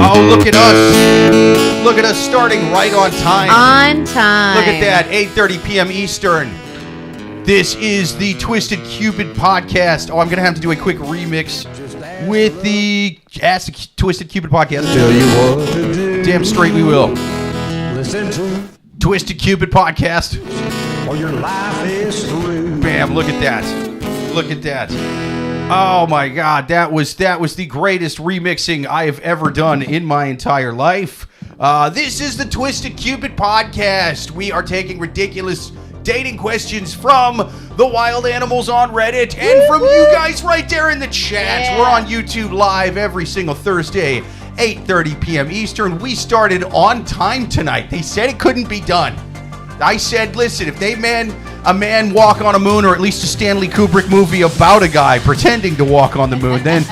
Oh, look at us. Look at us starting right on time. On time. Look at that, 8:30 p.m. Eastern. This is the Twisted Cupid Podcast. Oh, I'm going to have to do a quick remix with the Twisted Cupid Podcast. Tell you what to do. Damn straight we will. Listen to Twisted Cupid Podcast. or your life is through. Bam, look at that. Look at that. Oh my God, that was the greatest remixing I have ever done in my entire life. This is the Twisted Cupid Podcast. We are taking ridiculous dating questions from the wild animals on Reddit and from you guys right there in the chat. Yeah. We're on YouTube live every single Thursday, 8:30 p.m. Eastern. We started on time tonight. They said it couldn't be done. I said, listen, if a man walk on a moon, or at least a Stanley Kubrick movie about a guy pretending to walk on the moon, then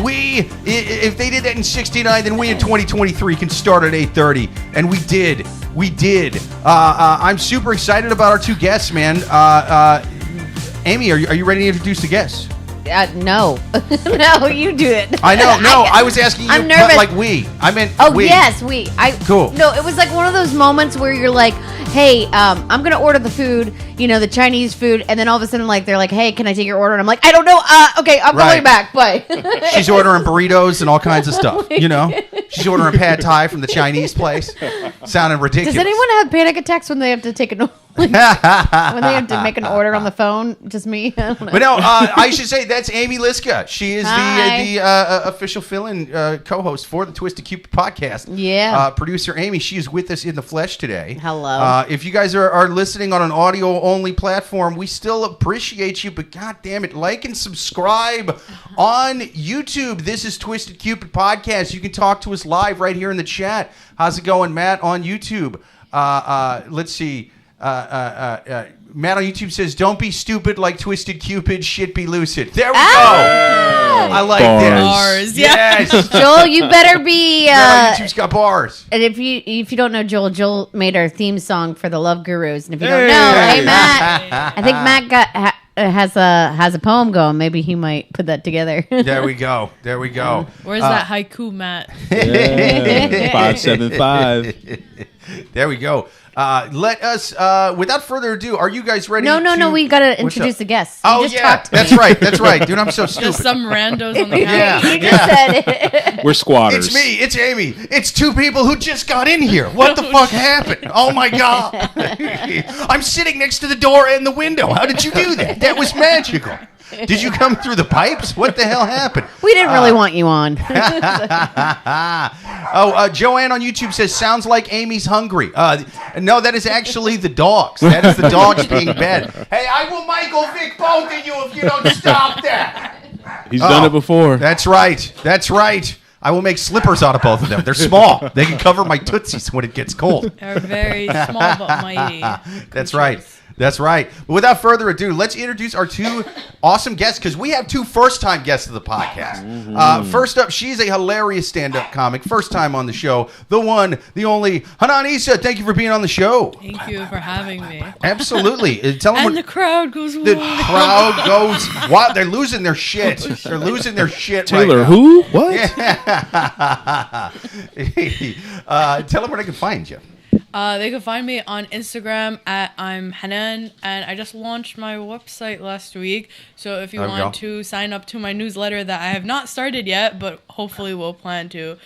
we, if they did that in 69, then we in 2023 can start at 8:30. And we did. We did. I'm super excited about our two guests, man. Amy, are you ready to introduce the guests? No. No, you do it. I know. No, I was asking you. I'm nervous. Like we. I meant we. Yes, we. Cool. No, it was like one of those moments where you're like, hey, I'm going to order the food, the Chinese food. And then all of a sudden, they're like, hey, can I take your order? And I'm like, I don't know. Okay, I'm going back. Bye. She's ordering burritos and all kinds of stuff, She's ordering pad thai from the Chinese place. Sounding ridiculous. Does anyone have panic attacks when they have to take when they have to make an order on the phone? Just me? I don't know. But no, I should say that's Amy Liszka. She is the official fill-in co-host for the Twisted Cupid Podcast. Yeah. Producer Amy, she is with us in the flesh today. Hello. If you guys are listening on an audio-only platform, we still appreciate you, but God damn it, like and subscribe on YouTube. This is Twisted Cupid Podcast. You can talk to us live right here in the chat. How's it going, Matt, on YouTube? Let's see. Matt on YouTube says, "Don't be stupid like Twisted Cupid. Shit, be lucid." There we go. I like Bars. this. Yes, Joel, you better be. Matt on YouTube's got bars. And if you don't know Joel made our theme song for the Love Gurus. And if you don't know, hey Matt, I think Matt has a poem going. Maybe he might put that together. There we go. Where's that haiku, Matt? 575. There we go. Let us, without further ado, are you guys ready? No, we gotta introduce the guests. Oh, yeah, that's right. Dude, I'm so stupid. Just some randos on the Yeah. couch. You just said it. We're squatters. It's me. It's Amy. It's two people who just got in here. What the fuck happened? Oh, my God. I'm sitting next to the door and the window. How did you do that? That was magical. Did you come through the pipes? What the hell happened? We didn't really want you on. Joanne on YouTube says, sounds like Amy's hungry. No, that is actually the dogs. That is the dogs being bad. Hey, I will Michael Vick both of you if you don't stop that. He's done it before. That's right. I will make slippers out of both of them. They're small. They can cover my tootsies when it gets cold. They're very small but mighty. That's right. That's right. But without further ado, let's introduce our two awesome guests, because we have two first-time guests of the podcast. First up, she's a hilarious stand-up comic. First time on the show. The one, the only, Hanan Issa. Thank you for being on the show. Thank you for having me. Absolutely. Tell them And the crowd goes wild. the crowd goes wild. They're losing their shit. They're losing their shit Taylor, right now. who? What? Tell them where they can find you. They can find me on Instagram at I'm Hanan, and I just launched my website last week. So if you want to sign up to my newsletter that I have not started yet, but hopefully will plan to,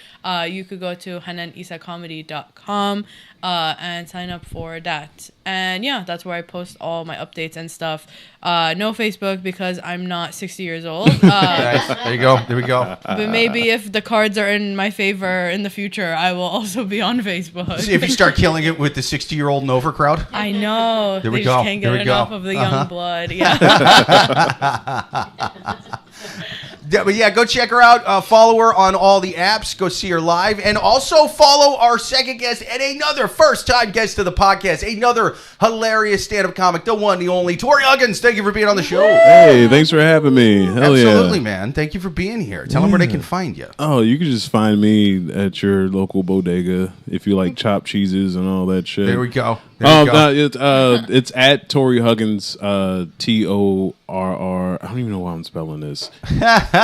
you could go to hananisacomedy.com and sign up for that. And yeah, that's where I post all my updates and stuff. No Facebook because I'm not 60 years old. Nice. There you go. There we go. But maybe if the cards are in my favor in the future, I will also be on Facebook. See if you start killing it with the 60-year-old and over crowd. I know. There we they go. just can't get There we enough go. of the young blood. Yeah. But yeah, go check her out. Follow her on all the apps. Go see her live. And also follow our second guest and another first-time guest to the podcast. Another hilarious stand-up comic. The one, the only, Torrey Huggins. Thank you for being on the show. Hey, thanks for having me. Hell Absolutely, yeah. man. Thank you for being here. Tell them where they can find you. Oh, you can just find me at your local bodega if you like chopped cheeses and all that shit. There we go. There we go. It's at Torrey Huggins, TORRY are. I don't even know why I'm spelling this.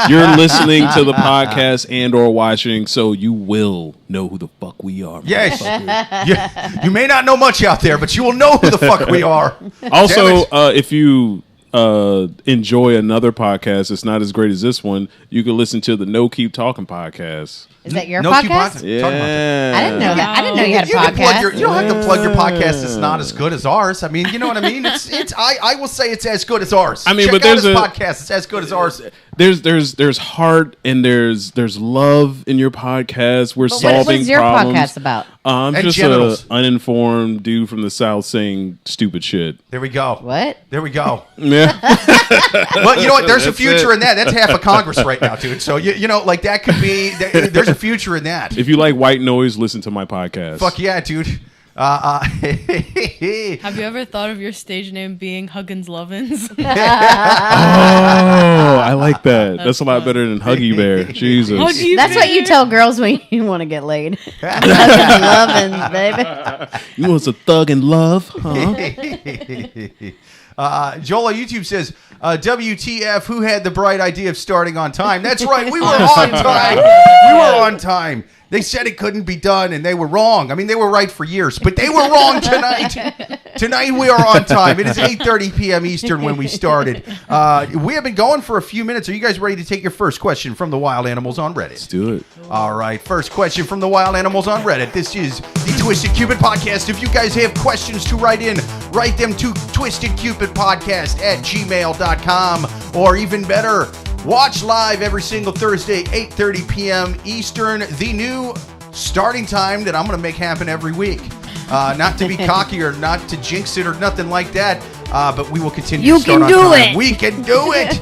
You're listening to the podcast and or watching, so you will know who the fuck we are. Yes. You may not know much out there, but you will know who the fuck we are. Also, if you enjoy another podcast, it's not as great as this one, you can listen to the No Keep Talking podcast. Is that your No Keep podcast? Talking. Yeah. I didn't know that. I didn't know you had a You can plug podcast. you don't have to plug your podcast. It's not as good as ours. I mean, you know what I mean? I will say it's as good as ours. I mean, Check but out there's his a podcast. It's as good as ours. There's heart and there's love in your podcast. We're solving What is your problems. podcast about? I'm And just genitals. an uninformed dude from the South saying stupid shit. There we go. What? There we go. Yeah. Well, you know what? There's a That's future it. in that. That's half of Congress right now, dude. So you know, like that could be. There's a future in that. If you like white noise, listen to my podcast. Fuck yeah, dude. Have you ever thought of your stage name being Huggins Lovins? Oh, I like that. That's a lot fun. better than Huggy Bear. Jesus. Huggy That's what you tell girls when you want to get laid. Loving, baby. You want some thug and love? Huh? Joel on YouTube says, WTF, who had the bright idea of starting on time? That's right, we were on time. We were on time. They said it couldn't be done, and they were wrong. I mean, they were right for years, but they were wrong tonight. Tonight we are on time. It is 8:30 p.m. Eastern when we started. We have been going for a few minutes. Are you guys ready to take your first question from the wild animals on Reddit? Let's do it. All right, first question from the wild animals on Reddit. This is the Twisted Cupid Podcast. If you guys have questions to write in, write them to twistedcupidpodcast@gmail.com, or even better, watch live every single Thursday, 8:30 p.m. Eastern, the new starting time that I'm going to make happen every week. Not to be cocky or not to jinx it or nothing like that, but we will continue to start on time. We can do it.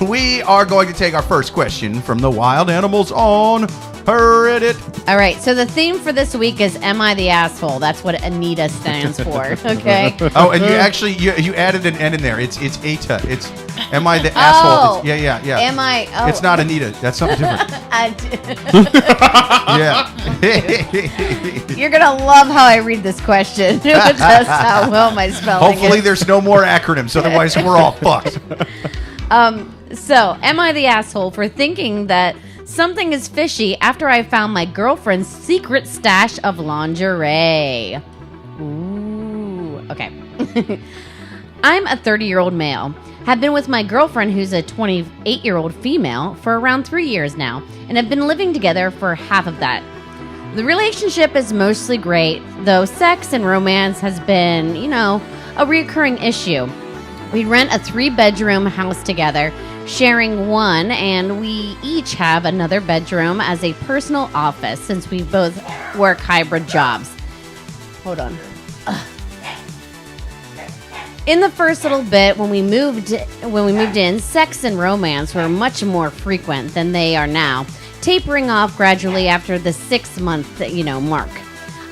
We are going to take our first question from the wild animals on Reddit. All right, so the theme for this week is "Am I the asshole?" That's what Anita stands for. Okay. Oh, and you actually you added an N in there. It's Ita. It's am I the asshole? It's, yeah. Am I? Oh. It's not Anita. That's something different. Yeah. You're gonna love how I read this question. Just how well my spelling Hopefully, is. there's no more acronyms. Otherwise, we're all fucked. So, am I the asshole for thinking that something is fishy after I found my girlfriend's secret stash of lingerie? Ooh, okay. I'm a 30-year-old male. Have been with my girlfriend, who's a 28-year-old female, for around 3 years now, and have been living together for half of that. The relationship is mostly great, though sex and romance has been, a reoccurring issue. We rent a 3-bedroom house together, sharing one, and we each have another bedroom as a personal office since we both work hybrid jobs. Hold on. In the first little bit when we moved in, sex and romance were much more frequent than they are now, tapering off gradually after the 6-month, mark.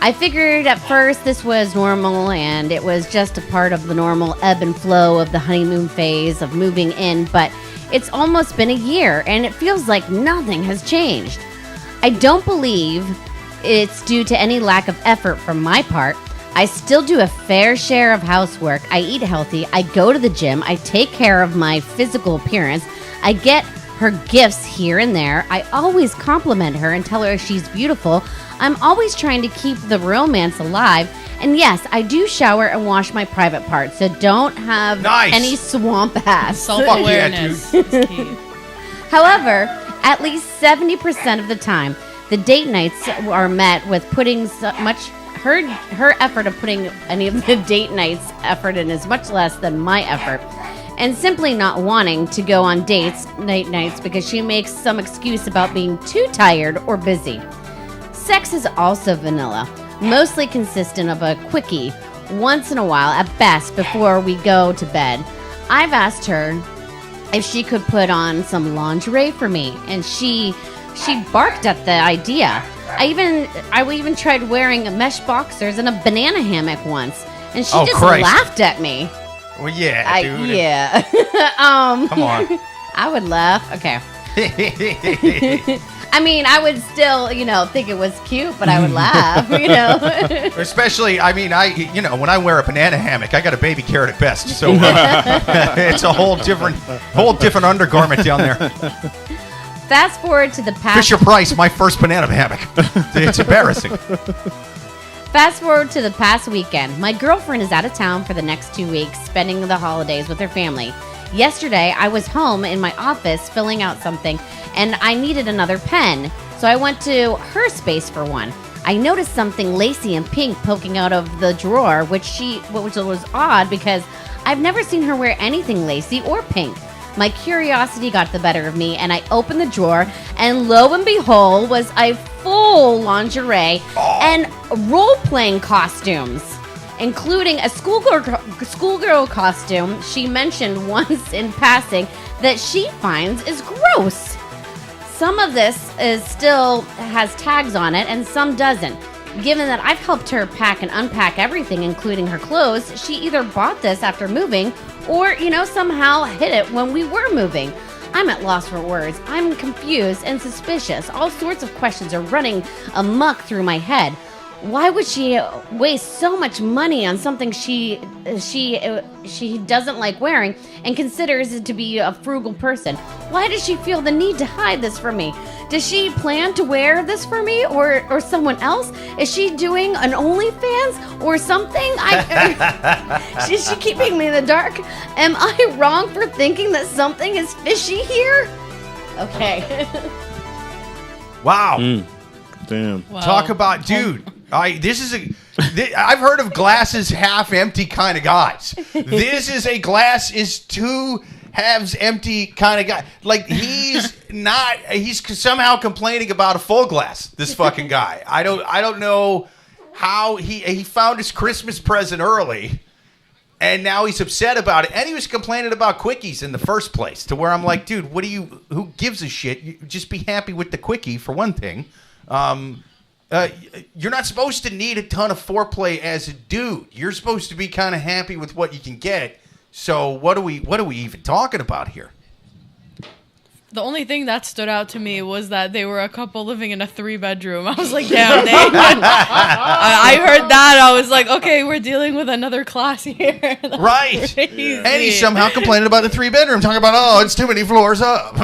I figured at first this was normal and it was just a part of the normal ebb and flow of the honeymoon phase of moving in, but it's almost been a year and it feels like nothing has changed. I don't believe it's due to any lack of effort from my part. I still do a fair share of housework. I eat healthy. I go to the gym. I take care of my physical appearance. I get her gifts here and there. I always compliment her and tell her she's beautiful. I'm always trying to keep the romance alive. And yes, I do shower and wash my private parts, so don't have any swamp ass. Self-awareness is key. However, at least 70% of the time, the date nights are met with putting so much her effort of putting any of the date nights effort in is much less than my effort, and simply not wanting to go on date nights because she makes some excuse about being too tired or busy. Sex is also vanilla, mostly consistent of a quickie once in a while at best before we go to bed. I've asked her if she could put on some lingerie for me, and she barked at the idea. I even tried wearing mesh boxers and a banana hammock once, and she laughed at me. Well, yeah, dude. Yeah. Come on. I would laugh. Okay. I mean, I would still, think it was cute, but I would laugh, Especially, I mean, when I wear a banana hammock, I got a baby carrot at best, so it's a whole different undergarment down there. Fast forward to the past. Fisher Price, my first banana hammock. It's embarrassing. Fast forward to the past weekend. My girlfriend is out of town for the next 2 weeks, spending the holidays with her family. Yesterday, I was home in my office filling out something, and I needed another pen, so I went to her space for one. I noticed something lacy and pink poking out of the drawer, which was odd because I've never seen her wear anything lacy or pink. My curiosity got the better of me, and I opened the drawer, and lo and behold was a full lingerie and role-playing costumes, including a schoolgirl costume she mentioned once in passing that she finds is gross. Some of this still has tags on it, and some doesn't. Given that I've helped her pack and unpack everything, including her clothes, she either bought this after moving or, somehow hid it when we were moving. I'm at loss for words. I'm confused and suspicious. All sorts of questions are running amok through my head. Why would she waste so much money on something she doesn't like wearing and considers it to be a frugal person? Why does she feel the need to hide this from me? Does she plan to wear this for me or someone else? Is she doing an OnlyFans or something? Is she keeping me in the dark? Am I wrong for thinking that something is fishy here? Okay. Wow. Damn. Wow. Talk about, dude. I've heard of glasses half empty kind of guys. This is a glass is two halves empty kind of guy. Like he's somehow complaining about a full glass. This fucking guy. I don't know how he found his Christmas present early, and now he's upset about it. And he was complaining about quickies in the first place. To where I'm like, dude, who gives a shit? You just be happy with the quickie for one thing. You're not supposed to need a ton of foreplay as a dude. You're supposed to be kind of happy with what you can get. So what are we even talking about here? The only thing that stood out to me was that they were a couple living in a 3-bedroom. I was like, damn, I heard that. I was like, okay, we're dealing with another class here. Right. Crazy. And he's somehow complaining about the 3-bedroom, talking about, oh, it's too many floors up.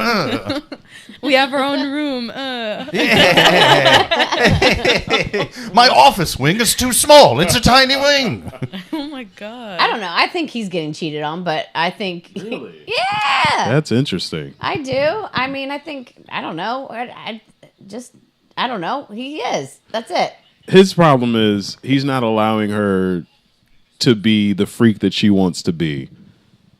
We have our own room. My office wing is too small. It's a tiny wing. Oh my god. I don't know. I think he's getting cheated on, but I think... Really? Yeah! That's interesting. I do. I mean, I don't know. I don't know. He is. That's it. His problem is he's not allowing her to be the freak that she wants to be.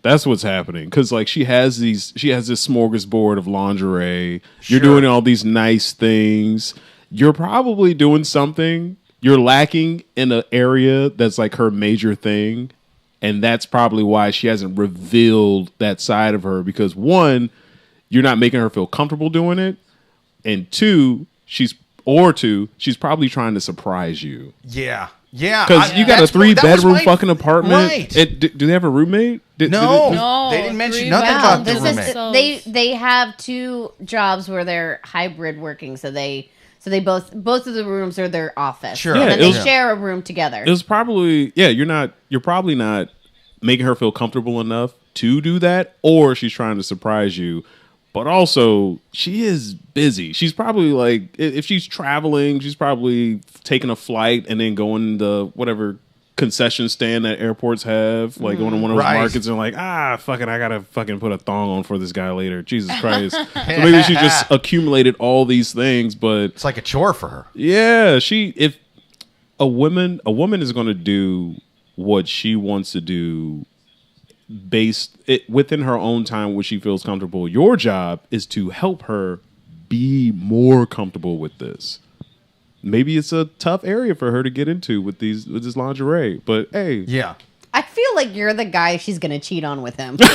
That's what's happening. Because she has this smorgasbord of lingerie. Sure. You're doing all these nice things. You're probably doing something. You're lacking in an area that's like her major thing. And that's probably why she hasn't revealed that side of her. Because one, you're not making her feel comfortable doing it. And two, she's probably trying to surprise you. Yeah. Yeah. Because you got a 3-bedroom fucking apartment. Right. Do they have a roommate? No, they didn't mention nothing about the roommate. They have 2 jobs where they're hybrid working, so both of the rooms are their office. Sure. And Yeah, then they share a room together. It was probably you're probably not making her feel comfortable enough to do that, or she's trying to surprise you. But also, she is busy. She's probably if she's traveling, she's probably taking a flight and then going to whatever concession stand that airports have, going to one of those markets and fuck it, I gotta fucking put a thong on for this guy later. Jesus Christ. So maybe she just accumulated all these things, but it's like a chore for her. Yeah, if a woman is going to do what she wants to do within her own time where she feels comfortable. Your job is to help her be more comfortable with this. Maybe it's a tough area for her to get into with this lingerie, but hey. Yeah. I feel like you're the guy she's gonna cheat on with him. Sorry.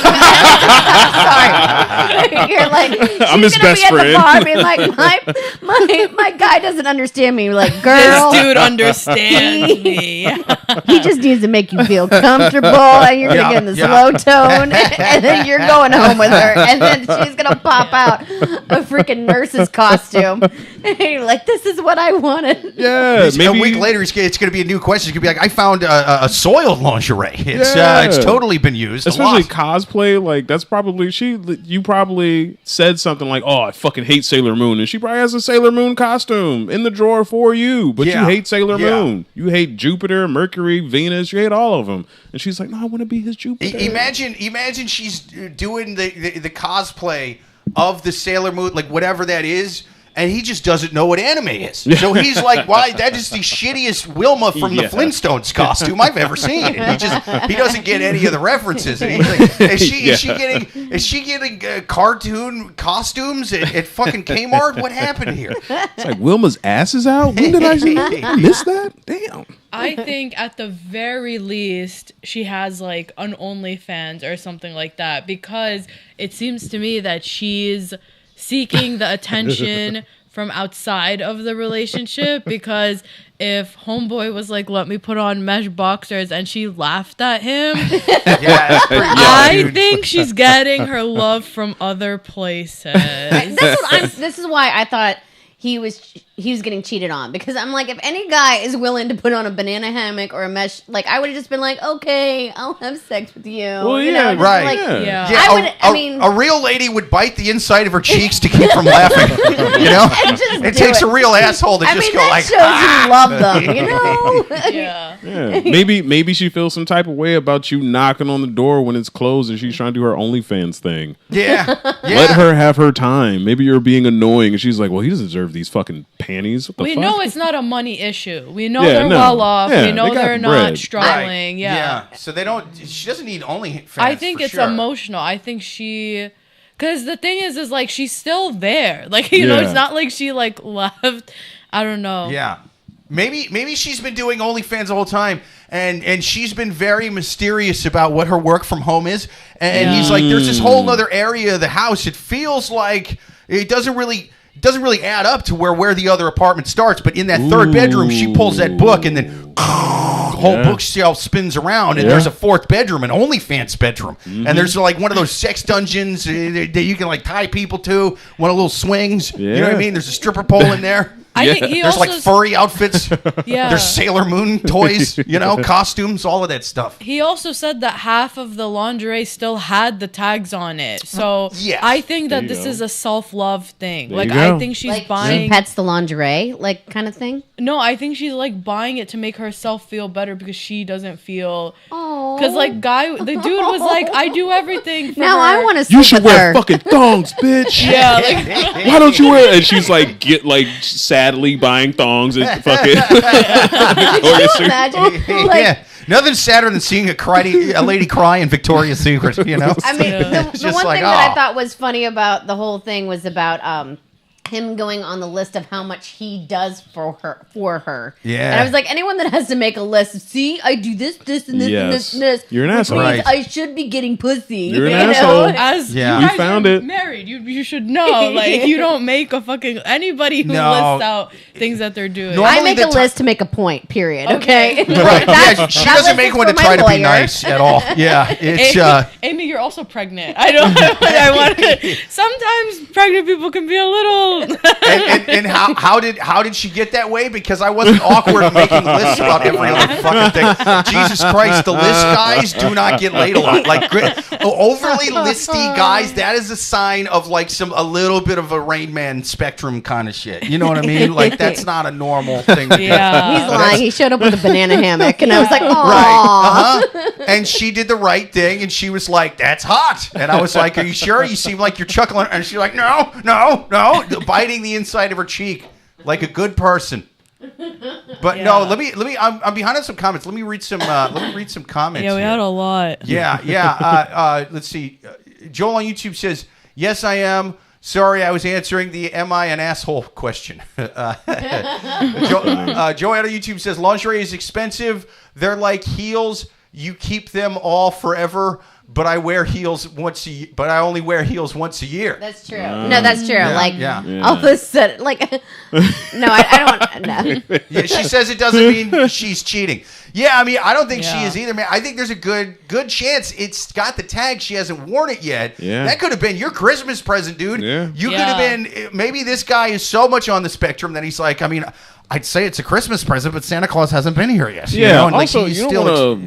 You're like, I'm his she's gonna best be at friend. the bar being like, my guy doesn't understand me. You're like, girl, This dude understands me. he just needs to make you feel comfortable, and you're gonna get in the slow tone, and then you're going home with her, and then she's gonna pop out a freaking nurse's costume, and you're like, this is what I wanted. Yeah, maybe a week later, it's going to be a new question. It's going to be like, I found a soiled lingerie. It's totally been used. especially a lot. cosplay. Like that's probably you probably said something like, "Oh, I fucking hate Sailor Moon," and she probably has a Sailor Moon costume in the drawer for you. But you hate Sailor Moon. You hate Jupiter, Mercury, Venus. You hate all of them. And she's like, "No, I want to be his Jupiter." Imagine she's doing the cosplay of the Sailor Moon, like whatever that is, and he just doesn't know what anime is. So he's like, "Why? That is the shittiest Wilma from the Flintstones costume I've ever seen." And he doesn't get any of the references. And he's like, "Is she getting cartoon costumes at fucking Kmart? What happened here?" It's like Wilma's ass is out. When did I miss that? Damn. I think at the very least she has like an OnlyFans or something like that, because it seems to me that she's seeking the attention from outside of the relationship, because if homeboy was like, let me put on mesh boxers, and she laughed at him, I think she's getting her love from other places. This is why I thought he was getting cheated on, because I'm like, if any guy is willing to put on a banana hammock or a mesh, like I would have just been like, okay, I'll have sex with you. Well, you yeah, know, right. Like, Yeah. I mean, a real lady would bite the inside of her cheeks to keep from laughing. You know, it takes a real asshole to just go that like, shows you love them, you know? Yeah. Yeah. Maybe she feels some type of way about you knocking on the door when it's closed and she's trying to do her OnlyFans thing. yeah. Let her have her time. Maybe you're being annoying and she's like, well, he doesn't deserve these fucking panties. What the We fuck? know it's not a money issue. We know they're well off. Yeah, we know they got they're not bread. struggling. Yeah. So they don't. She doesn't need OnlyFans. I think for it's sure. emotional. I think because the thing is like she's still there. Like, you know, it's not like she like left. I don't know. Yeah. Maybe she's been doing OnlyFans the whole time, and she's been very mysterious about what her work from home is. And he's like, there's this whole other area of the house. It feels like it doesn't really add up to where the other apartment starts. But in that third bedroom, she pulls that book, and then whole bookshelf spins around, and there's a fourth bedroom, an OnlyFans bedroom, and there's like one of those sex dungeons that you can like tie people to, one of those swings. You know what I mean? There's a stripper pole in there. I think There's like furry outfits. Yeah. There's Sailor Moon toys, costumes, all of that stuff. He also said that half of the lingerie still had the tags on it. So I think that this is a self-love thing. There Like, you go. I think she's Like buying... she pets the lingerie, like kind of thing. No, I think she's like buying it to make herself feel better, because she doesn't feel... Oh, Because like the dude was like, I do everything for now her. I want to sleep You should with wear her. fucking thongs, bitch. Yeah, like... Why don't you wear it? And she's like, sadly buying thongs and fucking. Can you imagine? Like, Nothing sadder than seeing a lady cry in Victoria's Secret, I mean, the just one like, thing that I oh. thought was funny about the whole thing was about him going on the list of how much he does for her. Yeah. And I was like, anyone that has to make a list, see, I do this, this, and this, and this, and this. You're an which asshole. means Right. I should be getting pussy. You're an you know? asshole. As Yeah. you You guys found are it. married, you should know. Like, you don't make a fucking anybody who No. lists out things that they're doing. No, I Normally make a the list to make a point, period. Okay? Okay. Right. That- Yeah, she that doesn't list make is one to for try my to be lawyer. nice at all. Yeah. It's Amy, you're also pregnant. I don't. I want to. Sometimes pregnant people can be a little. and how did she get that way? Because I wasn't awkward making lists about every other fucking thing. Jesus Christ, the list guys do not get laid a lot. Like overly listy guys, that is a sign of like a little bit of a Rain Man spectrum kind of shit. You know what I mean? Like that's not a normal thing to do. Yeah. He's lying. He showed up with a banana hammock, and I was like, "Oh, Right. Uh-huh. And she did the right thing, and she was like, "That's hot." And I was like, "Are you sure? You seem like you're chuckling." And she's like, "No, biting the inside of her cheek like a good person." But no, let me. I'm behind on some comments. Let me read some comments. Yeah, we here. had a lot. Yeah. Let's see. Joel on YouTube says, "Yes, I am. Sorry, I was answering the am I an asshole question." Joanna on YouTube says, lingerie is expensive. They're like heels you keep them all forever, but I wear heels once a but I only wear heels once a year. That's true. No, that's true. Yeah. All of a sudden, like, no, I don't. No. Yeah, she says it doesn't mean she's cheating. Yeah, I mean, I don't think she is either, man. I think there's a good chance it's got the tag. She hasn't worn it yet. Yeah. That could have been your Christmas present, dude. Yeah. You could have been, maybe this guy is so much on the spectrum that he's like, I mean, I'd say it's a Christmas present, but Santa Claus hasn't been here yet. Yeah, you know? And also, he's you still don't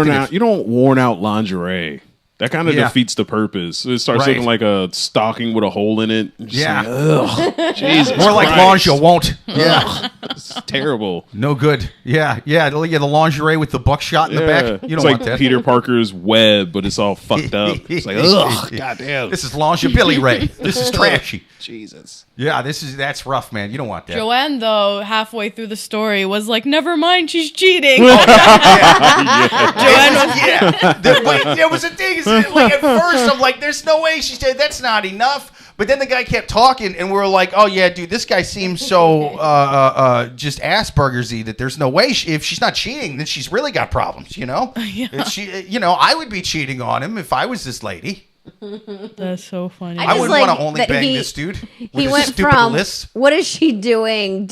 want you don't worn out lingerie. That kind of defeats the purpose. It starts looking like a stocking with a hole in it. Like, ugh, Jesus More like Christ. lingerie won't. Yeah. It's terrible. No good. Yeah. The lingerie with the buckshot in the back. You don't it's want like that. Peter Parker's web, but it's all fucked up. It's like, ugh, goddamn. This is lingerie Ray. This is trashy. Jesus. Yeah, that's rough, man. You don't want that. Joanne, though, halfway through the story, was like, "Never mind, she's cheating." Joanne was there was a thing. Like at first, I'm like, "There's no way she said that's not enough." But then the guy kept talking, and we were like, "Oh yeah, dude, this guy seems so just Asperger's-y that there's no way if she's not cheating, then she's really got problems, you know? If she, I would be cheating on him if I was this lady. That's so funny. I wouldn't want to only bang this dude. He went from what is she doing?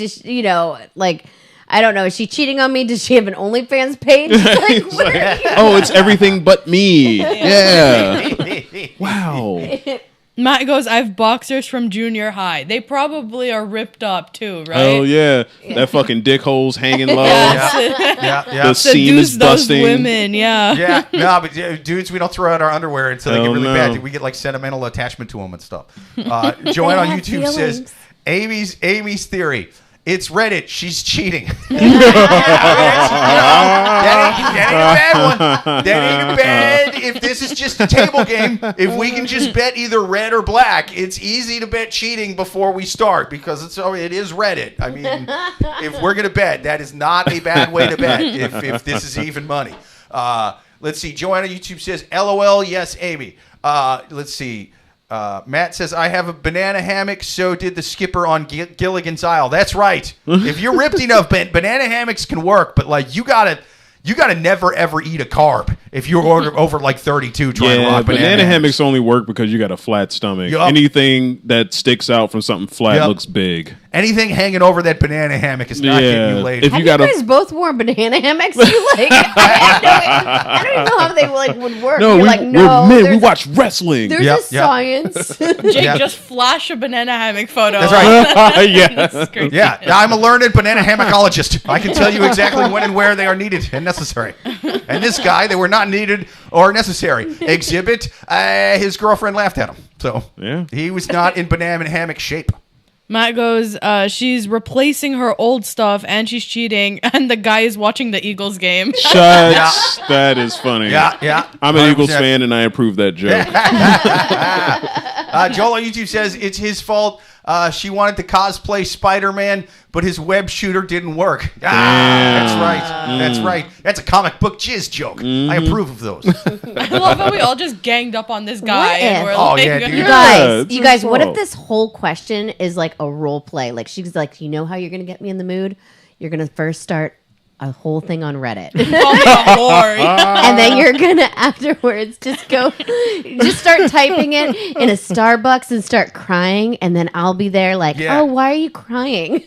Like. I don't know. Is she cheating on me? Does she have an OnlyFans page? Oh, it's everything but me. Yeah. Wow. Matt goes, "I have boxers from junior high. They probably are ripped up too, right?" Oh yeah. That fucking dick hole's hanging low. Yeah. The seam is busting. Those women, yeah. Yeah. No, but dudes, we don't throw out our underwear until they get really no. bad. We get like sentimental attachment to them and stuff. Joanne on YouTube says, Amy's theory. It's Reddit. She's cheating. That ain't a bad one. That ain't a bad. If this is just a table game, if we can just bet either red or black, it's easy to bet cheating before we start because it is Reddit. I mean, if we're gonna bet, that is not a bad way to bet. If this is even money. Let's see. Joanna YouTube says, "LOL, yes, Amy." Let's see. Matt says, "I have a banana hammock, so did the skipper on Gilligan's Isle." That's right. If you're ripped enough, banana hammocks can work, but like you gotta never ever eat a carb if you're over like 32 trying to rock banana hammocks only work because you got a flat stomach. Yup. Anything that sticks out from something flat looks big. Anything hanging over that banana hammock is not getting you laid. If Have you you guys both worn banana hammocks? I don't even know how they would work. No, You're we're men. We watch wrestling. There's a science. Jake, just flash a banana hammock photo. That's right. Yeah. Yeah, I'm a learned banana hammockologist. I can tell you exactly when and where they are needed and necessary. And this guy, they were not needed or necessary. Exhibit, his girlfriend laughed at him. So he was not in banana hammock shape. Matt goes, "She's replacing her old stuff and she's cheating, and the guy is watching the Eagles game." Shut. That is funny. Yeah. I'm an Eagles fan and I approve that joke. Joel on YouTube says it's his fault. She wanted to cosplay Spider-Man, but his web shooter didn't work. That's right. That's right. That's a comic book jizz joke. I approve of those. I love how we all just ganged up on this guy. What And if- we're Oh, like, yeah, dude. You guys, what if fault. this whole question is like a role play? Like she's like, you know how you're gonna get me in the mood? You're gonna first start a whole thing on Reddit. And then you're gonna afterwards just start typing it in a Starbucks and start crying, and then I'll be there like, oh, why are you crying?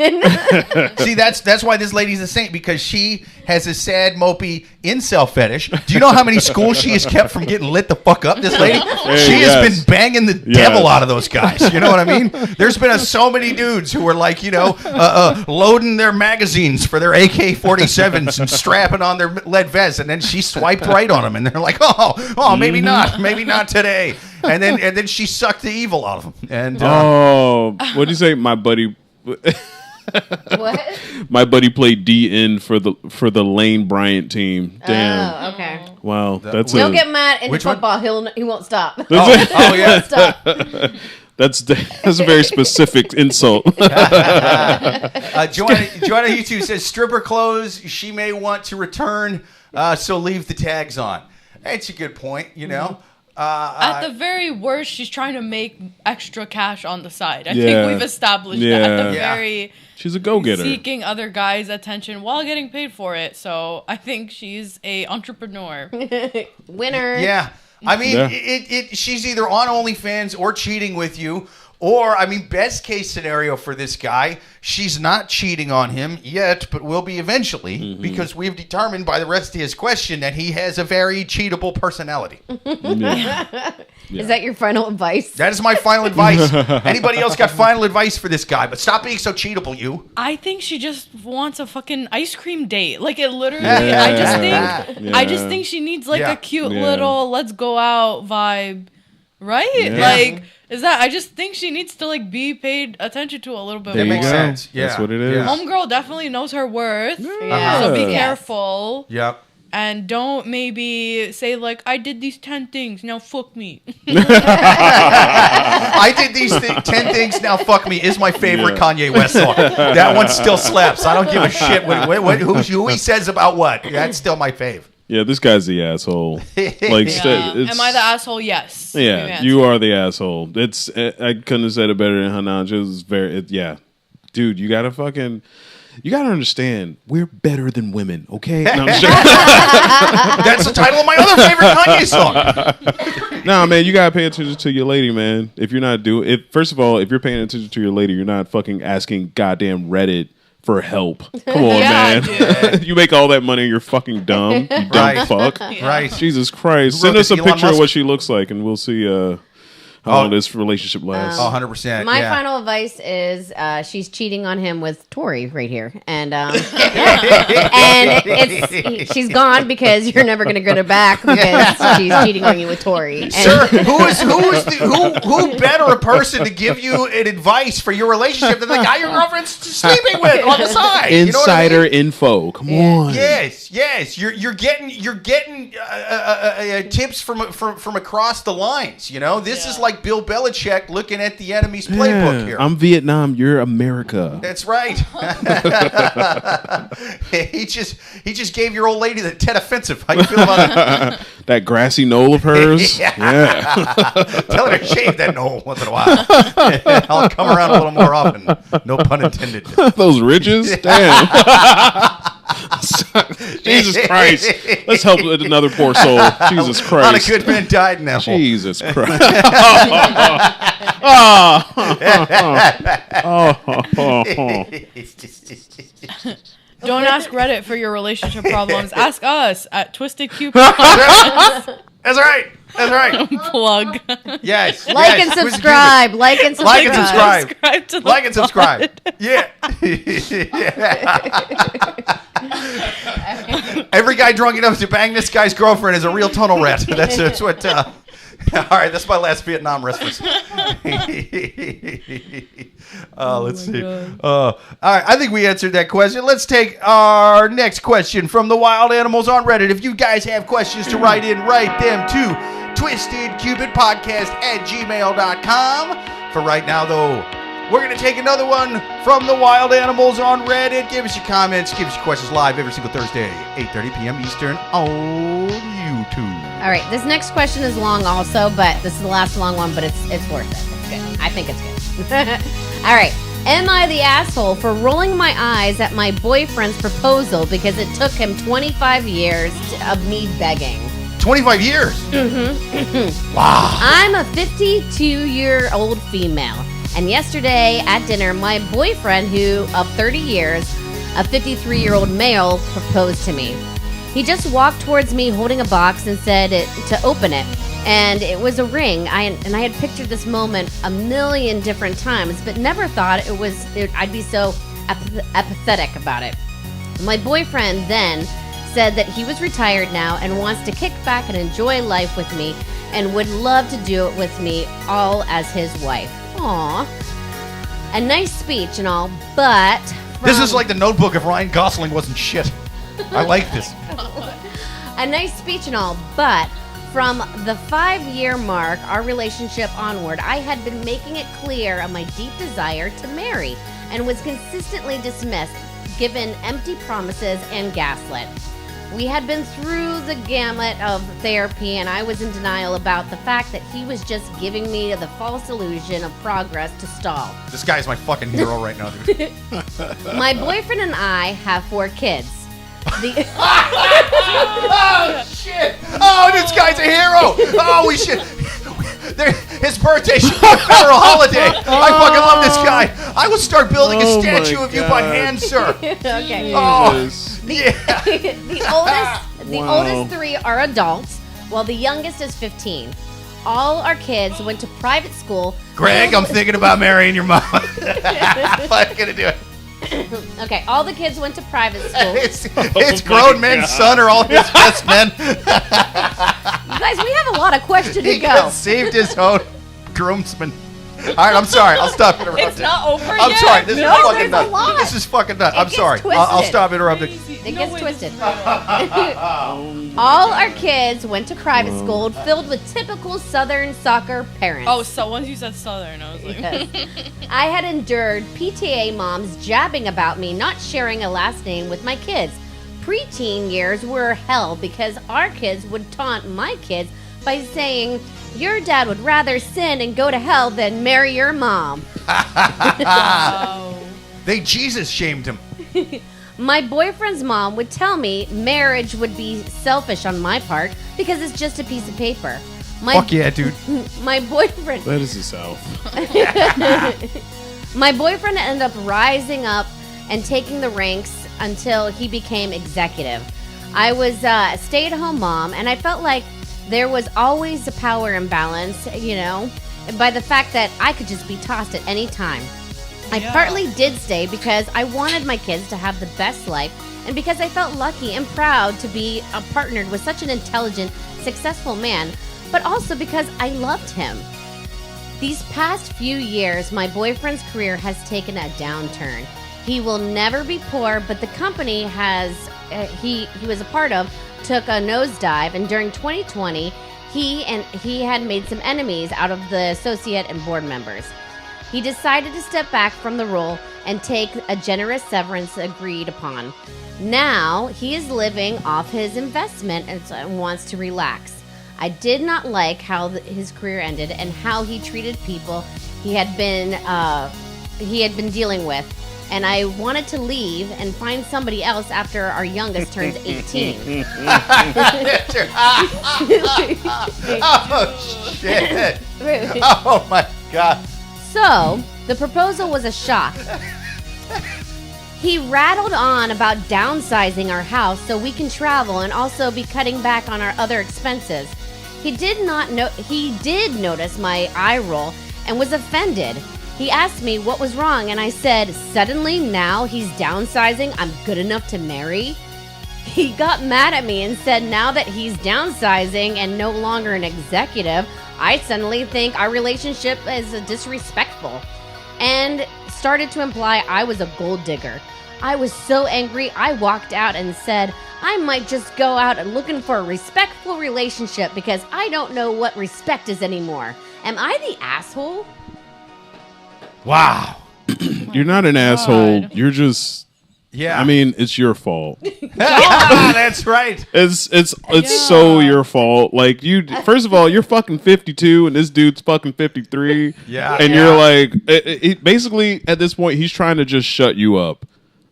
See, that's why this lady's a saint, because she has a sad, mopey incel fetish. Do you know how many schools she has kept from getting lit the fuck up, this lady? She has been banging the devil out of those guys. You know what I mean? There's been so many dudes who were like, loading their magazines for their AK-47s and strapping on their lead vests, and then she swiped right on them, and they're like, oh, maybe not today. And then she sucked the evil out of them. And what do you say, my buddy? What? My buddy played DN for the Lane Bryant team. Damn. Oh, okay. Wow, that's He'll get mad into Which football. He won't stop. oh yeah. Won't stop. That's a very specific insult. Joanna YouTube says stripper clothes she may want to return, so leave the tags on. That's a good point. At the very worst, she's trying to make extra cash on the side. I think we've established that. At the very... She's a go-getter. Seeking other guys' attention while getting paid for it. So I think she's a entrepreneur. Winner. Yeah. I mean, she's either on OnlyFans or cheating with you. Or, I mean, best case scenario for this guy, she's not cheating on him yet, but will be eventually, because we've determined by the rest of his question that he has a very cheatable personality. Is that your final advice? That is my final advice. Anybody else got final advice for this guy? But stop being so cheatable, you. I think she just wants a fucking ice cream date. Like, it literally, I just think she needs, like, a cute little let's go out vibe. Right? Yeah. Like, I just think she needs to, like, be paid attention to a little bit That more. makes sense. Yeah. That's what it is. Homegirl definitely knows her worth. Yeah. So be Yes. careful. Yep. And don't maybe say, like, I did these 10 things, now fuck me. I did these 10 things, now fuck me, is my favorite Kanye West song. That one still slaps. I don't give a shit who he says about what. That's still my fave. Yeah, this guy's the asshole. Like, Am I the asshole? Yes. Yeah, you are the asshole. I couldn't have said it better than Hanan. It was dude, you gotta understand, we're better than women, okay? No, I'm sure. That's the title of my other favorite Kanye song. Nah, man, you gotta pay attention to your lady, man. If you're not first of all, if you're paying attention to your lady, you're not fucking asking goddamn Reddit for help. Come on, man. You make all that money, you're fucking dumb. You dumb fuck. Right. Jesus Christ. Send us a picture of what she looks like, and we'll see how long this relationship lasts. 100%. My final advice is she's cheating on him with Torrey right here, and she's gone because you're never going to get her back because she's cheating on you with Torrey. And Sir, who better a person to give you an advice for your relationship than the guy your girlfriend's sleeping with on the side? Insider info. Come on. Yes. You're getting tips from across the lines. You know, this is like Bill Belichick looking at the enemy's playbook here. I'm Vietnam. You're America. That's right. he just gave your old lady the Tet offensive. How you feel about it? That grassy knoll of hers. Yeah. Tell her to shave that knoll once in a while. I'll come around a little more often. No pun intended. Those ridges. Damn. Jesus Christ. Let's help another poor soul. Jesus Christ. A lot of good men died now. Jesus Christ. Don't ask Reddit for your relationship problems. Ask us at Twisted Cupid. That's right. Plug. Yes. like and subscribe. Like and subscribe. Subscribe to the Like and subscribe. Yeah. Every guy drunk enough to bang this guy's girlfriend is a real tunnel rat. That's what. All right, that's my last Vietnam reference. Let's see. All right, I think we answered that question. Let's take our next question from the wild animals on Reddit. If you guys have questions to write in, write them to twistedcupidpodcast@gmail.com. For right now, though, we're going to take another one from the wild animals on Reddit. Give us your comments. Give us your questions live every single Thursday, 8:30 p.m. Eastern on YouTube. All right, this next question is long also, but this is the last long one, but it's worth it. It's good. I think it's good. All right. Am I the asshole for rolling my eyes at my boyfriend's proposal because it took him 25 years of me begging? 25 years? Wow. I'm a 52-year-old female. And yesterday at dinner, my boyfriend, who of 30 years, a 53-year-old male, proposed to me. He just walked towards me holding a box and said to open it. And it was a ring. I had pictured this moment a million different times, but never thought I'd be so apathetic about it. My boyfriend then said that he was retired now and wants to kick back and enjoy life with me and would love to do it with me all as his wife. Aww. A nice speech and all, but... This is like the Notebook if Ryan Gosling wasn't shit. I like this. A nice speech and all, but from the 5-year mark, our relationship onward, I had been making it clear of my deep desire to marry and was consistently dismissed, given empty promises and gaslit. We had been through the gamut of therapy, and I was in denial about the fact that he was just giving me the false illusion of progress to stall. This guy's my fucking hero right now, dude. My boyfriend and I have 4 kids. Oh, shit. Oh, this guy's a hero. Oh, we should. His birthday should be a federal holiday. I fucking love this guy. I will start building a statue of you by hand, sir. Okay. Oh, The oldest 3 are adults, while the youngest is 15. All our kids went to private school. Greg, I'm thinking about marrying your mom. I'm gonna do it. Okay, all the kids went to private school. It's grown men's son are all his best men. You guys, we have a lot of questions to He go. saved his own groomsmen. All right, I'm sorry. I'll stop interrupting. It's not over I'm yet. sorry. This is fucking there's a nuts. lot. This is fucking nuts. I'm gets sorry. I'll twisted. stop interrupting. It gets twisted. All our kids went to private school filled with typical Southern soccer parents. Oh, so once you said Southern, I was like, Yes. I had endured PTA moms jabbing about me not sharing a last name with my kids. Preteen years were hell because our kids would taunt my kids by saying, "Your dad would rather sin and go to hell than marry your mom." oh. They Jesus shamed him. My boyfriend's mom would tell me marriage would be selfish on my part because it's just a piece of paper. Fuck yeah, dude. My boyfriend That is the South. My boyfriend ended up rising up and taking the ranks until he became executive. I was a stay-at-home mom, and I felt like there was always a power imbalance, by the fact that I could just be tossed at any time. I partly did stay because I wanted my kids to have the best life, and because I felt lucky and proud to be partnered with such an intelligent, successful man, but also because I loved him. These past few years, my boyfriend's career has taken a downturn. He will never be poor, but the company he was a part of took a nosedive, and during 2020, he had made some enemies out of the associate and board members. He decided to step back from the role and take a generous severance agreed upon. Now, he is living off his investment and wants to relax. I did not like how his career ended and how he treated people he had been dealing with. And I wanted to leave and find somebody else after our youngest turns 18. Oh, shit. Oh, my God. So, the proposal was a shock. He rattled on about downsizing our house so we can travel and also be cutting back on our other expenses. He did notice my eye roll and was offended. He asked me what was wrong, and I said, suddenly now he's downsizing, I'm good enough to marry? He got mad at me and said now that he's downsizing and no longer an executive, I suddenly think our relationship is disrespectful, and started to imply I was a gold digger. I was so angry, I walked out and said, I might just go out and looking for a respectful relationship because I don't know what respect is anymore. Am I the asshole? Wow. You're not an asshole. You're just. Yeah. I mean, it's your fault. That's right. It's so your fault. Like first of all, you're fucking 52 and this dude's fucking 53. Yeah. And you're like, basically at this point, he's trying to just shut you up.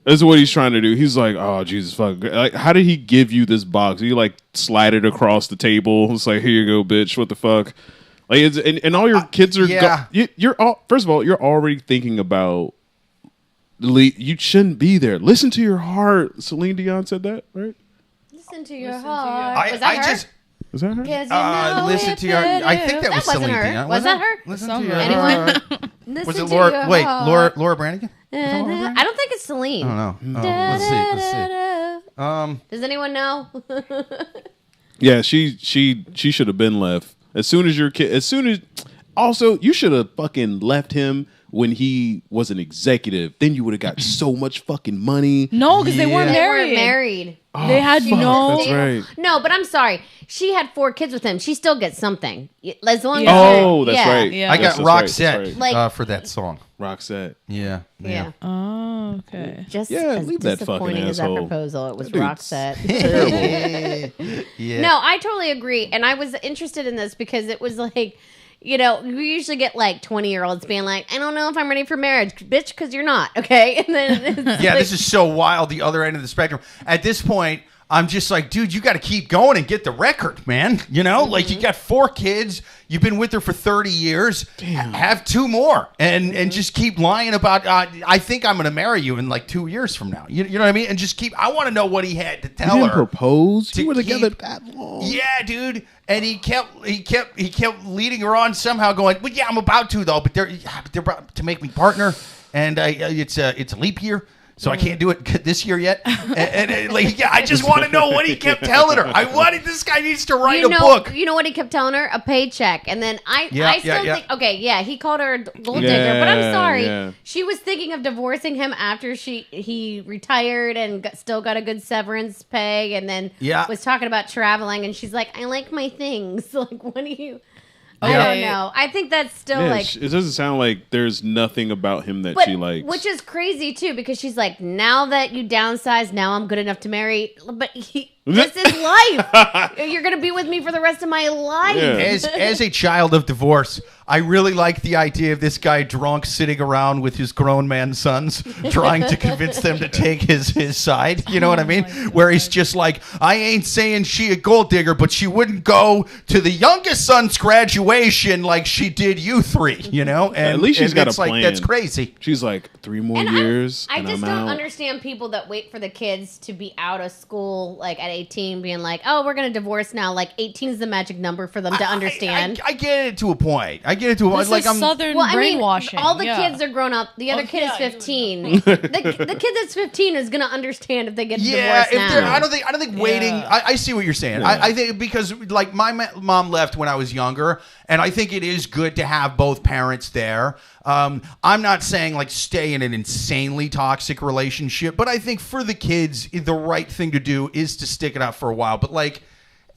That's what he's trying to do. He's like, oh Jesus fuck. Like, how did he give you this box? He like slide it across the table. It's like, here you go, bitch. What the fuck? Like, and all your kids are. Yeah. You're all. First of all, you're already thinking about. You shouldn't be there. Listen to your heart. Celine Dion said that, right? Listen to your heart. Was that her? Was that her? 'Cause you know listen it to your. I think that was wasn't Celine her. Dion. Was that her? Listen to your Anyone? heart. Listen Was it to Laura? your Wait, heart. Laura Branigan? I don't think it's Celine. I don't know. Let's see. Does anyone know? Yeah, she should have been left as soon as your kid. Also, you should have fucking left him when he was an executive, then you would have got so much fucking money. No, because they weren't They married. weren't married. They had no. That's right. No, but I'm sorry. She had 4 kids with him. She still gets something. As long as Oh, you're- that's yeah. right. Yeah. I got That's right, that's Roxette right. Like- for that song. Roxette. Yeah. Yeah. Oh, okay. Just Yeah, as leave that fucking disappointing as that asshole. proposal, it was That dude's Roxette. Terrible. Yeah. No, I totally agree. And I was interested in this because it was like, you know, we usually get like 20-year-olds being like, I don't know if I'm ready for marriage, bitch, because you're not, okay? And then it's Yeah, like, this is so wild, the other end of the spectrum. At this point, I'm just like, dude, you got to keep going and get the record, man. You know, like you got 4 kids. You've been with her for 30 years. Damn. Have 2 more and just keep lying about, I think I'm going to marry you in like 2 years from now. You know what I mean? And just keep, I want to know what he had to You tell didn't her. propose. to You were together keep- that long. Yeah, dude. And he kept leading her on somehow, going, well, yeah, I'm about to though, but they're about to make me partner, and it's a leap year, so I can't do it this year yet. And like, yeah, I just want to know what he kept telling her. I wanted this guy needs to write a book. You know what he kept telling her? A paycheck. And then I still think, okay, yeah, he called her a gold digger, but I'm sorry. Yeah. She was thinking of divorcing him after he retired and still got a good severance pay, and then was talking about traveling, and she's like, I like my things. Like, what do you... I don't know. I think that's still Yeah, like... it doesn't sound like there's nothing about him that But, she likes. which is crazy too, because she's like, now that you downsize, now I'm good enough to marry. But this is life. You're gonna be with me for the rest of my life. Yeah. As a child of divorce, I really like the idea of this guy drunk sitting around with his grown man sons, trying to convince them to take his side. You know what I mean? Where he's just like, I ain't saying she a gold digger, but she wouldn't go to the youngest son's graduation like she did you 3. You know, and At least she's got a it's like, plan. that's crazy. She's like 3 more And years. I and just I'm don't out. understand people that wait for the kids to be out of school, like at 18, being like, "Oh, we're gonna divorce now." Like 18 is the magic number for them to understand. I get it to a point. This Like is Southern Well, I mean, brainwashing. all the yeah. kids are grown up. The other Oh, kid is yeah, 15. the kid that's 15 is gonna understand if they get Yeah, divorced if they're, now. I don't think waiting. Yeah. I see what you're saying. Yeah. I think because like my mom left when I was younger, and I think it is good to have both parents there. I'm not saying like stay in an insanely toxic relationship, but I think for the kids, the right thing to do is to stick it out for a while. But like,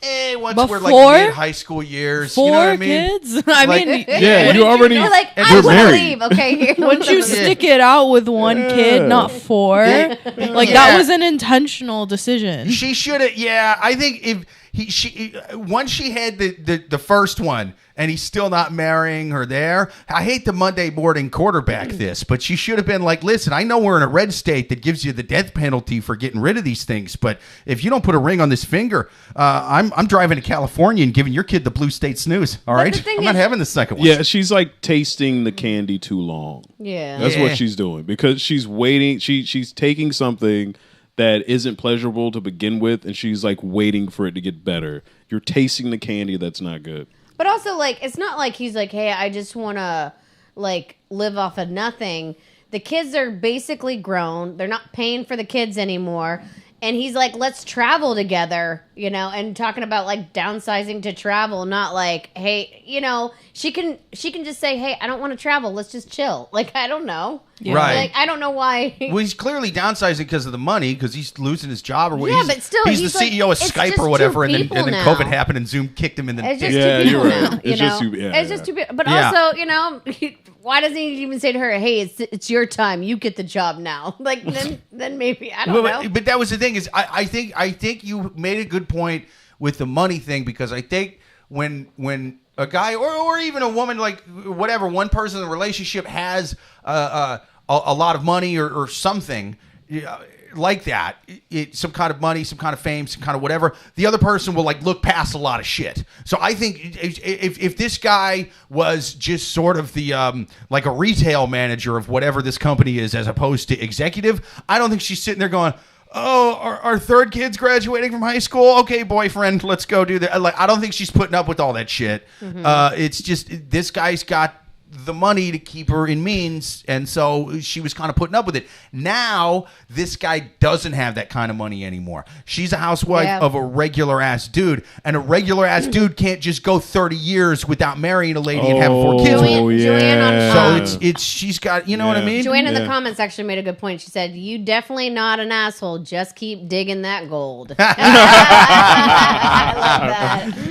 once we're like Before? mid high school years, 4 you know what I mean? kids. I Like- mean, Yeah, wouldn't you already. You're like, and I you're want to married. leave. Okay, here. Wouldn't you stick it out with 1 kid, not 4? Like Yeah. that was an intentional decision. She should have. Yeah, I think if once she had the first one and he's still not marrying her there. I hate the Monday morning quarterback this, but she should have been like, listen, I know we're in a red state that gives you the death penalty for getting rid of these things, but if you don't put a ring on this finger, I'm driving to California and giving your kid the blue state snooze. All right, the thing I'm not is- having the second one. Yeah, she's like tasting the candy too long. Yeah. That's Yeah. what she's doing because she's waiting. She's taking something that isn't pleasurable to begin with, and she's like waiting for it to get better. You're tasting the candy that's not good. But also, like, it's not like he's like, hey, I just want to, like, live off of nothing. The kids are basically grown. They're not paying for the kids anymore. And he's like, let's travel together, you know, and talking about, like, downsizing to travel, not like, hey, you know, she can just say, hey, I don't want to travel. Let's just chill. Like, I don't know. Right. Like, I don't know why. Well, he's clearly downsizing because of the money, because he's losing his job or what. Yeah, he's, but still, he's he's the like, CEO of it's Skype just or whatever, two and then people now. COVID happened and Zoom kicked him in the It's just dick. Yeah, two people you're right. now. It's You just know? two- yeah, it's just yeah. two people. But Yeah. also, you know, why doesn't he even say to her, "Hey, it's your time. You get the job now"? Like then maybe I don't know. But that was the thing is I think you made a good point with the money thing, because I think when a guy or even a woman, like whatever, one person in the relationship has a lot of money or something like that, some kind of money, some kind of fame, some kind of whatever, the other person will like look past a lot of shit. So I think if this guy was just sort of the like a retail manager of whatever this company is as opposed to executive, I don't think she's sitting there going, oh, our third kid's graduating from high school. Okay, boyfriend, let's go do that. Like, I don't think she's putting up with all that shit. It's just this guy's got the money to keep her in means, and so she was kind of putting up with it. Now this guy doesn't have that kind of money anymore. She's a housewife of a regular ass dude, and a regular ass dude can't just go 30 years without marrying a lady and having 4 kids with her. Joanne So it's she's got, you know what I mean? Joanne in the comments actually made a good point. She said, "You definitely not an asshole. Just keep digging that gold." I love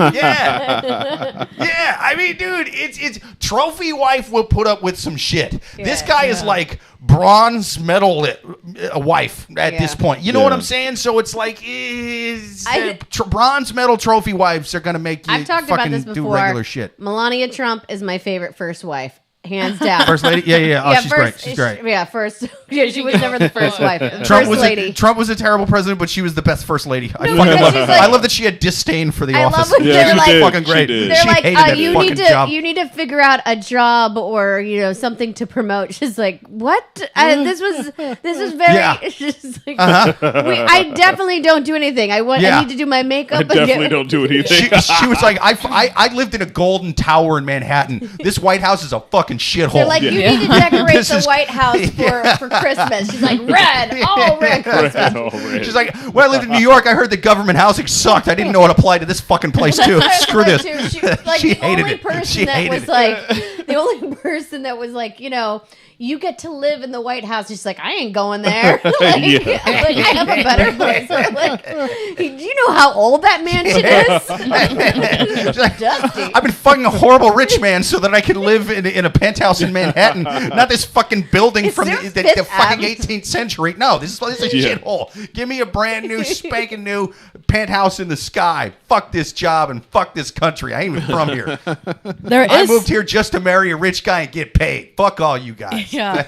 that. Yeah. I mean, dude, it's trophy wife will put up with some shit. This guy is like bronze medal wife at this point. You know what I'm saying? So it's like bronze medal trophy wives are gonna make you I've talked about this do before. regular shit. Melania Trump is my favorite first wife. Hands down. First lady? Yeah. Oh, she's great. She's great. Yeah, first. Yeah, she was never the first wife. Trump First lady. Trump was a terrible president, but she was the best first lady. I No, fucking because love she's it. like- I love that she had disdain for the I office. love when they're she like, did. fucking great. She did. they're She like, hated that you fucking need to job. you need to figure out a job or something to promote. She's like, what? This was very. Yeah. It's just like, I definitely don't do anything. I need to do my makeup. I definitely don't do anything. She was like, I lived in a golden tower in Manhattan. This White House is a fucking shithole. They're like, you need to decorate This the is- White House for Christmas. She's like, red, all red Christmas. She's like, when I lived in New York, I heard the government housing sucked. I didn't know it applied to this fucking place too. Screw this. She was like, She the hated only it. person She that hated was it. like, the only person that was like, you get to live in the White House. She's like, I ain't going there. like, Yeah. like, I have a better place. I'm like, do you know how old that mansion is? She's like, Dusty. I've been fucking a horrible rich man so that I can live in a penthouse in Manhattan, not this fucking building Is from there the Fifth fucking Avenue? 18th century. No, this is a Yeah. shithole. Give me a brand new, spanking new penthouse in the sky. Fuck this job and fuck this country. I ain't even from here. I moved here just to marry a rich guy and get paid. Fuck all you guys. Yeah.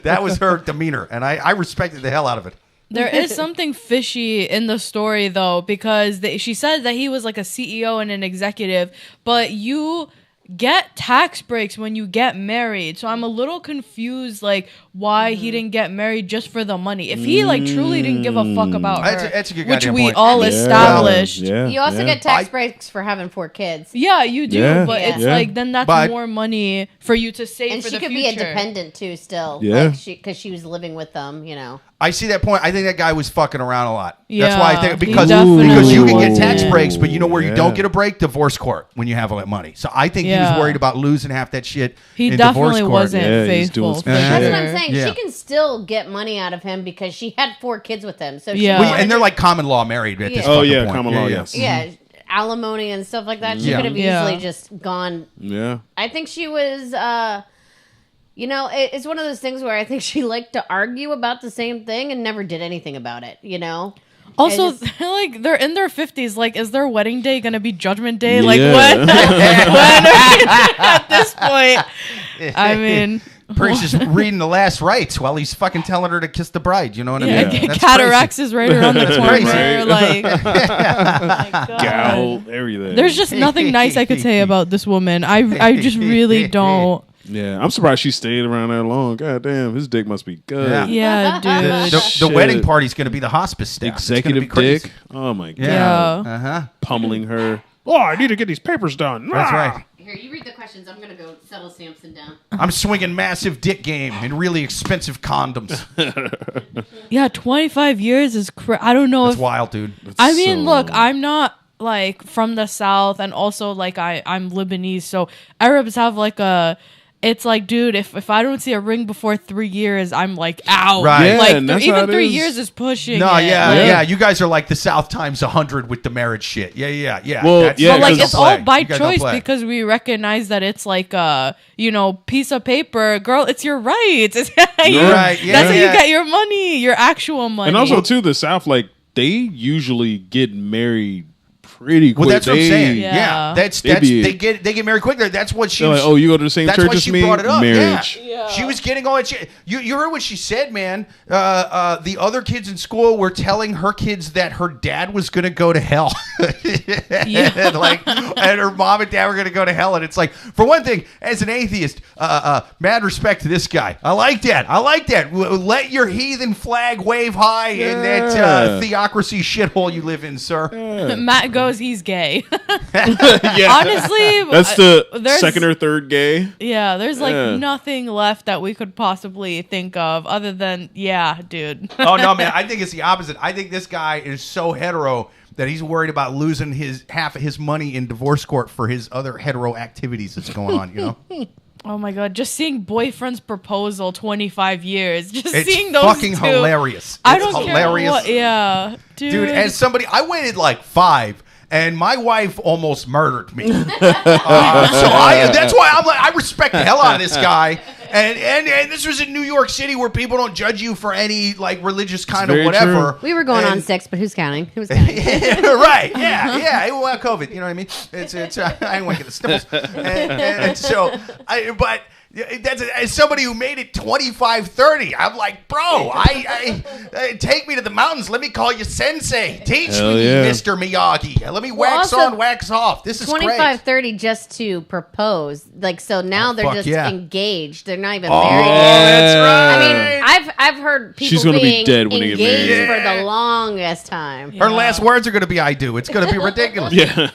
That was her demeanor, and I respected the hell out of it. There is something fishy in the story, though, because she said that he was like a CEO and an executive, but you get tax breaks when you get married. So I'm a little confused, like, why he didn't get married just for the money. If he, like, truly didn't give a fuck about her, That's a good which goddamn we point. all Yeah. established. Yeah. You also yeah. get tax breaks for having 4 kids. Yeah, you do, Yeah. but it's Yeah. like, then that's But- more money for you to save And for she the could future. be independent, too, still. Yeah. Like because she was living with them, I see that point. I think that guy was fucking around a lot. That's Yeah, why I think he because definitely you can get was. tax breaks, but you know where you Yeah. don't get a break? Divorce court when you have all that money. So I think he was Yeah. worried about losing half that shit He in definitely divorce court. wasn't Yeah, he's doing faithful. some for shit. That's sure. what I'm saying. Yeah. She can still get money out of him because she had 4 kids with him. So she Yeah. Well, wanted and they're to- like common law married at this Yeah. Oh, fucking yeah, point. common law, yes. yeah, alimony and stuff like that. She Yeah. could have Yeah. easily just gone. Yeah. I think she was, it's one of those things where I think she liked to argue about the same thing and never did anything about it, Also, I just- like, they're in their 50s. Like, is their wedding day gonna be Judgment Day? Like, Yeah. when? When at this point? I mean, Priest is reading the last rites while he's fucking telling her to kiss the bride. You know what I yeah, mean? That's cataracts is right around the corner. crazy. Like, oh my God. Gout, everything. There's just nothing nice I could say about this woman. I just really don't. Yeah, I'm surprised she stayed around that long. God damn, his dick must be good. Yeah. Yeah, dude. The Shit. wedding party's going to be the hospice staff. It's gonna be Executive crazy. dick. Oh my god. Yeah. Yeah. Uh-huh. Pummeling her. Oh, I need to get these papers done. That's Ah. right. Here, you read the questions. I'm going to go settle Samson down. I'm swinging massive dick game and really expensive condoms. Yeah, 25 years is I don't know That's if wild, dude. I mean, So- look, I'm not like from the South, and also like I'm Lebanese, so Arabs have like it's like, dude, if I don't see a ring before 3 years, I'm like out. Right. Yeah, Like and that's even how it 3 is. years is pushing. No, it. yeah, Like, yeah. You guys are like the South times 100 with the marriage shit. Yeah. Well, That's- yeah, But like you guys it's don't all play. by You guys don't choice play. because we recognize that it's like a piece of paper, girl. It's your rights. It's Right, yeah, That's how you yeah. get your money, your actual money. And also too, the South, like they usually get married pretty quick. Well, that's what I'm saying. Yeah. Yeah, that's They be- they get married quicker. That's what she They're was. like, oh, you go to the same That's church why as she me? brought it up. Marriage. Yeah. She was getting all that shit. You heard what she said, man. The other kids in school were telling her kids that her dad was going to go to hell. Yeah. and her mom and dad were going to go to hell. And it's like, for one thing, as an atheist, mad respect to this guy. I like that. Let your heathen flag wave high in that theocracy shithole you live in, sir. Matt goes, knows he's gay. Yeah. Honestly, That's the there's- second or third gay. Yeah, there's like Yeah. nothing left that we could possibly think of other than, yeah, dude. Oh no, man! I think it's the opposite. I think this guy is so hetero that he's worried about losing his half of his money in divorce court for his other hetero activities that's going on. You know, Oh my god, just seeing Boyfriend's Proposal 25 years. Just it's seeing those fucking two. hilarious. I It's don't hilarious. care what, yeah. Dude, as somebody, I waited like 5, and my wife almost murdered me. That's why I'm like, I respect the hell out of this guy. And this was in New York City where people don't judge you for any like religious kind of very whatever. We were going on And- 6, but who's counting? Who's counting? Right? Yeah. Well, COVID. You know what I mean? It's. I didn't want to get the sniffles. And so, but. That's as somebody who made it 25, 30. I'm like, bro, I take me to the mountains. Let me call you sensei. Teach Hell me, yeah. Mr. Miyagi. Let me wax also, on, wax off. This is 25, great. 30 just to propose. Like, so now they're fuck just yeah. engaged. They're not even Oh, married yet. that's right. I mean, I've heard people She's gonna be being dead when they get engaged married. for the longest time. Her last words are going to be "I do." It's going to be ridiculous. Yeah.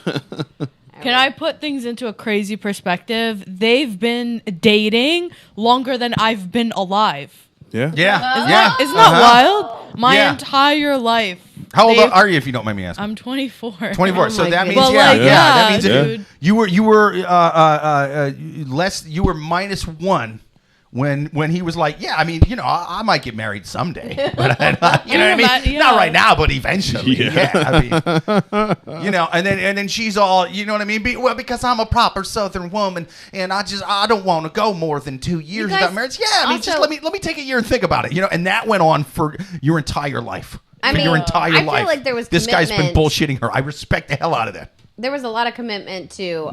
Can I put things into a crazy perspective? They've been dating longer than I've been alive. Yeah. Yeah. Isn't that wild? My Yeah. entire life. How old they've- are you, if you don't mind me asking? I'm 24. 24. Oh So my that means, goodness. Well, like, that means yeah, dude. you were less. You were -1 when he was like, yeah. I mean, you know, I might get married someday, but you know what I mean. Yeah. Not right now, but eventually. Yeah. I mean, you know, and then she's all, you know what I mean? Well, because I'm a proper Southern woman, and I don't want to go more than 2 years guys without marriage. Yeah, I mean, just also- let me take a year and think about it. You know, and that went on for your entire life. I For mean, your entire I feel life. like there was this guy's been commitment. bullshitting her. I respect the hell out of that. There was a lot of commitment to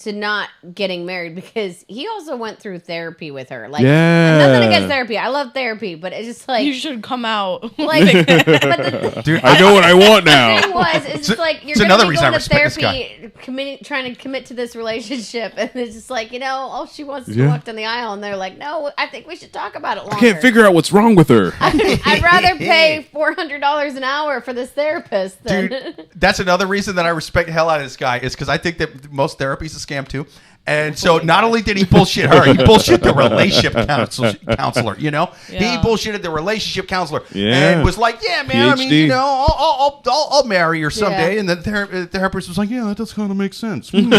not getting married because he also went through therapy with her. Like, Yeah. nothing against therapy. I love therapy, but it's just like, You should come out. like, but the Dude, I know what I want thing now. was, it's just like you're it's going another to be reason I going to respect this therapy, trying to commit to this relationship, and it's just like, you know, all she wants is to Yeah. walk down the aisle, and they're like, no, I think we should talk about it longer. I can't figure out what's wrong with her. I'd rather pay $400 an hour for this therapist than. Dude, that's another reason that I respect the hell out of this guy is because I think that most therapy is a scam too. And so not only did he bullshit her, he bullshit the relationship counselor, you know? He Yeah. bullshitted the relationship counselor Yeah. and was like, yeah, man, I mean, PhD. you know, I'll marry her someday. Yeah. And the therapist was like, yeah, that does kind of make sense. And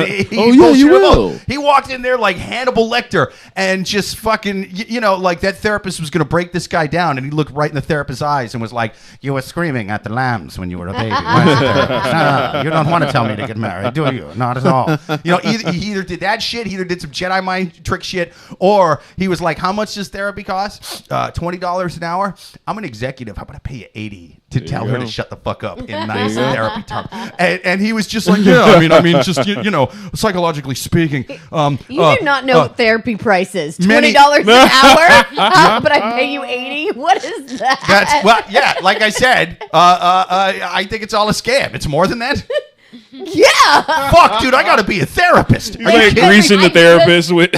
he Oh, yeah, you bullshit her will. both. He walked in there like Hannibal Lecter and just fucking, you know, like that therapist was going to break this guy down. And he looked right in the therapist's eyes and was like, you were screaming at the lambs when you were a baby. weren't you, therapist? No, you don't want to tell me to get married, do you? Not at all. You know, he either did that shit, he either did some Jedi mind trick shit, or he was like, how much does therapy cost? $20 an hour? I'm an executive. How about I pay you $80 to tell her go. to shut the fuck up in nice therapy terms? And he was just like, yeah, I mean, just, you know, psychologically speaking. You do not know what therapy prices. $20 many- an hour, but I pay you $80. What is that? That's, well, yeah, like I said, I think it's all a scam. It's more than that. Yeah. Fuck, dude, I gotta be a therapist. Are you Like kidding me? greasing the I just- therapist with.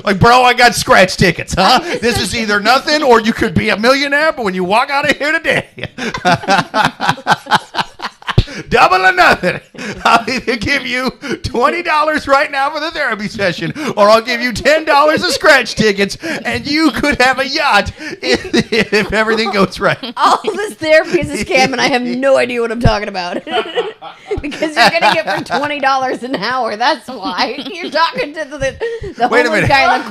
Like, bro, I got scratch tickets, huh? This is either nothing or you could be a millionaire, but when you walk out of here today, double or nothing. I'll either give you $20 right now for the therapy session, or I'll give you $10 of scratch tickets, and you could have a yacht if everything goes right. All this therapy is a scam, and I have no idea what I'm talking about. Because you're getting it for $20 an hour. That's why. You're talking to the Wait a homeless minute. guy in the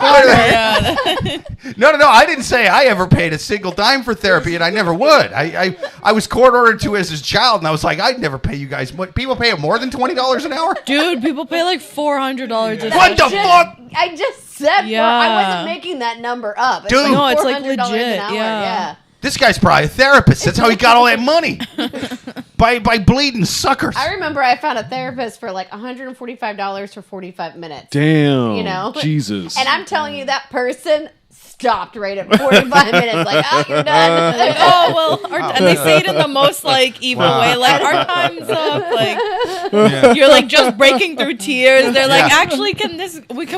corner. No. I didn't say I ever paid a single dime for therapy, and I never would. I was court ordered to as his child, and I was like, I'd never pay you guys. What, people pay more than $20 an hour? Dude, people pay like $400 a What the fuck? I just said Yeah. I wasn't making that number up. Dude. No, it's like $400 legit, an hour. yeah. This guy's probably a therapist. That's how he got all that money. by bleeding suckers. I remember I found a therapist for like $145 for 45 minutes. Damn. You know? Jesus. And I'm telling you, that person stopped right at 45 minutes. Like, oh, you're done. Like, oh well, and they say it in the most like evil way, like our time's up. Like you're like just breaking through tears. They're like, actually, can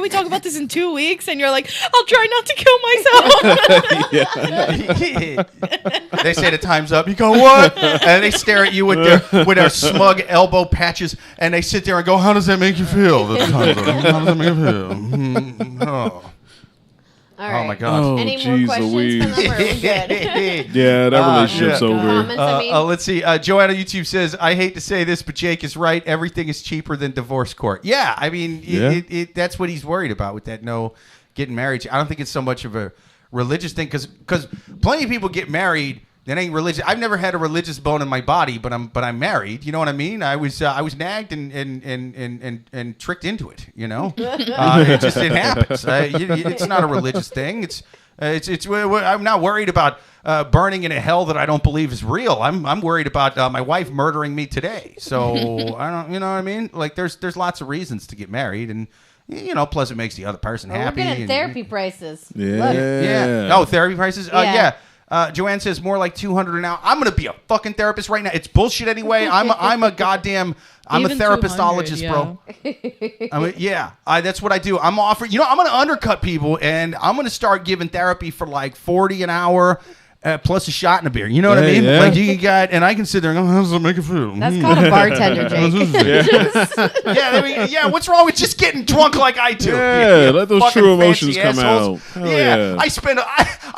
we talk about this in 2 weeks? And you're like, I'll try not to kill myself. They say the time's up. You go, what? And they stare at you with their smug elbow patches, and they sit there and go, how does that make you feel? The time's up. How does that make you feel? Oh. All right. Oh my God. Any more questions from them? Or are we good? Yeah, that relationship's over. Comments, I mean? Let's see. Joanna YouTube says, I hate to say this, but Jake is right. Everything is cheaper than divorce court. Yeah, I mean, that's what he's worried about with that getting married. I don't think it's so much of a religious thing because plenty of people get married that ain't religious. I've never had a religious bone in my body, but I'm married. You know what I mean? I was nagged and tricked into it. You know, it happens. It's not a religious thing. I'm not worried about burning in a hell that I don't believe is real. I'm worried about my wife murdering me today. So I don't. You know what I mean? Like there's lots of reasons to get married and. Plus it makes the other person happy. We're getting therapy prices. Yeah. Look. Yeah. Oh, therapy prices? Yeah. Joanne says more like $200 an hour. I'm going to be a fucking therapist right now. It's bullshit anyway. I'm a therapistologist, bro. That's what I do. I'm offering, I'm going to undercut people and I'm going to start giving therapy for like $40 an hour. Plus a shot and a beer. You know what I mean? Yeah. Like you got, and I can sit there and go, how does it make you feel? That's called a bartender, Jake. What's wrong with just getting drunk like I do? Yeah, let those true emotions come assholes. out. Yeah. I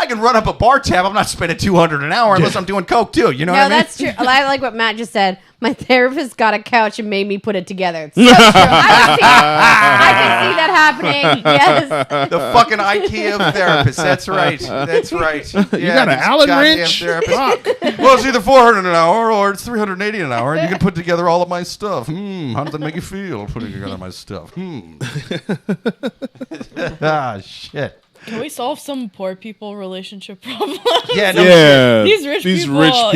can run up a bar tab. I'm not spending $200 an hour unless I'm doing coke too. You know what I mean? No, that's true. I like what Matt just said. My therapist got a couch and made me put it together. It's so true. I can see that happening. Yes. The fucking IKEA therapist. That's right. Yeah, you got an Allen wrench? Well, it's either $400 an hour or it's $380 an hour, and you can put together all of my stuff. How does that make you feel? Putting together my stuff. Shit. Can we solve some poor people relationship problems? Yeah. These rich people problems.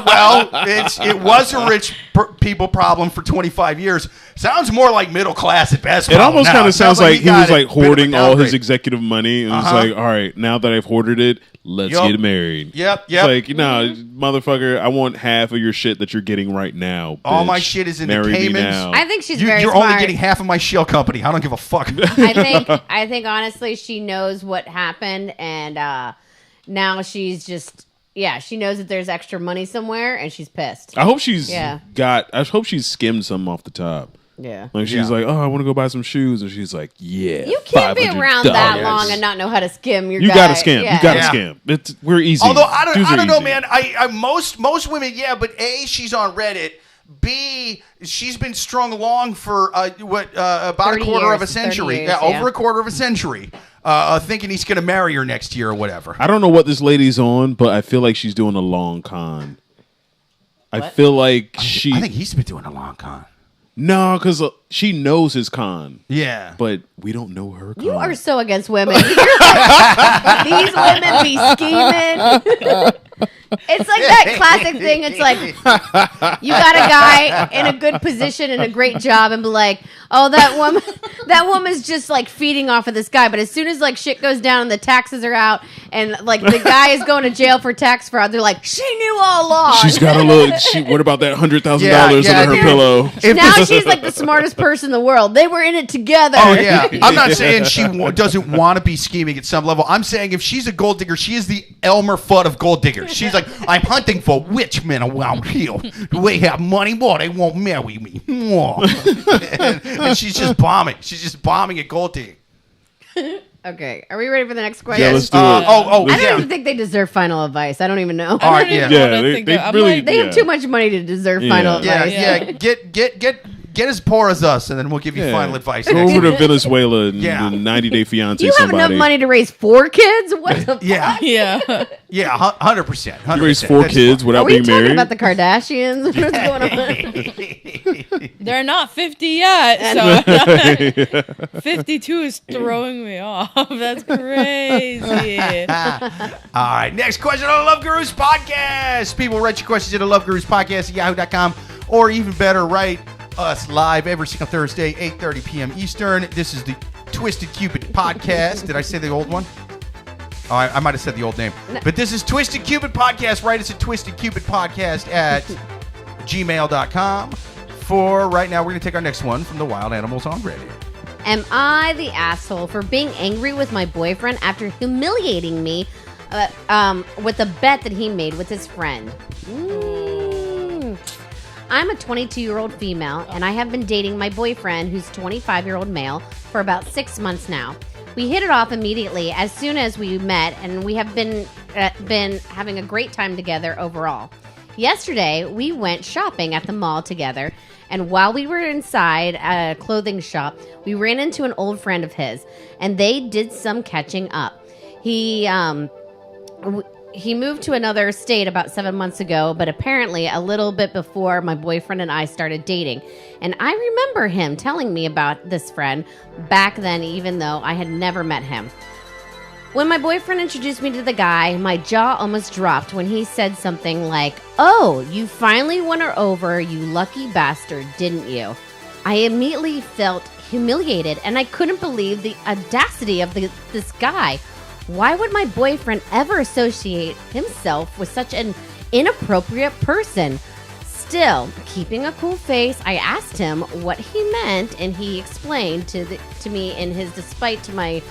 Well, it was a rich people problem for 25 years. Sounds more like middle class at best. It almost kind of sounds like he was like hoarding all his executive money, and it's like, all right, now that I've hoarded it, let's get married. Yep. It's like, motherfucker, I want half of your shit that you're getting right now. All my shit is in the Caymans. I think she's very smart. You're only getting half of my shell company. I don't give a fuck. I think honestly, she knows what happened, and now she's just. Yeah, she knows that there's extra money somewhere, and she's pissed. I hope she's skimmed some off the top. Yeah. Like she's like, oh, I want to go buy some shoes, and she's like, yeah. You can't be around that long and not know how to skim your guy. You gotta skim. Yeah. You gotta skim. We're easy. Although I don't know, man. Most women, but A, she's on Reddit. B, she's been strung along for about a quarter of a century. Over a quarter of a century. Thinking he's going to marry her next year or whatever. I don't know what this lady's on, but I feel like she's doing a long con. What? I feel like I think he's been doing a long con. No, because she knows his con. Yeah. But we don't know her con. You are so against women. These women be scheming. It's like that classic thing. It's like you got a guy in a good position and a great job and be like, oh, that woman's just like feeding off of this guy. But as soon as like shit goes down and the taxes are out and like the guy is going to jail for tax fraud, they're like, she knew all along. She's got a little. What about that $100,000 under her pillow? Now she's like the smartest person in the world. They were in it together. Oh yeah. I'm not saying she doesn't want to be scheming at some level. I'm saying if she's a gold digger, she is the Elmer Fudd of gold diggers. She's like, I'm hunting for witch men around here. They have money, they won't marry me. And she's just bombing. She's just bombing at gold digging. Okay, are we ready for the next question? Yeah, let's do it. I don't even think they deserve final advice. I don't even know. All right, They have too much money to deserve final advice. Yeah. Get as poor as us, and then we'll give you final advice. Go over to Venezuela and 90-Day Fiancé. You have enough money to raise 4 kids? What the fuck? Yeah, 100%. You raise 4 kids without being married? Are we talking about the Kardashians? What's going on? They're not 50 yet, so 52 is throwing me off. That's crazy. All right, next question on the Love Gurus podcast. People write your questions to the Love Gurus podcast at yahoo.com, or even better, write us live every single Thursday, 8:30 p.m. Eastern. This is the Twisted Cupid Podcast. Did I say the old one? Oh, I might have said the old name. No. But this is Twisted Cupid Podcast. Write us at twistedcupidpodcast at gmail.com. For right now, we're going to take our next one from the Wild Animals on Radio. Am I the asshole for being angry with my boyfriend after humiliating me with a bet that he made with his friend? I'm a 22-year-old female, and I have been dating my boyfriend, who's 25-year-old male, for about 6 months now. We hit it off immediately as soon as we met, and we have been having a great time together overall. Yesterday, we went shopping at the mall together, and while we were inside a clothing shop, we ran into an old friend of his, and they did some catching up. He moved to another state about 7 months ago, but apparently a little bit before my boyfriend and I started dating. And I remember him telling me about this friend back then, even though I had never met him. When my boyfriend introduced me to the guy, my jaw almost dropped when he said something like, "Oh, you finally won her over, you lucky bastard, didn't you?" I immediately felt humiliated, and I couldn't believe the audacity of this guy. Why would my boyfriend ever associate himself with such an inappropriate person? Still, keeping a cool face, I asked him what he meant, and he explained to me in his despite to my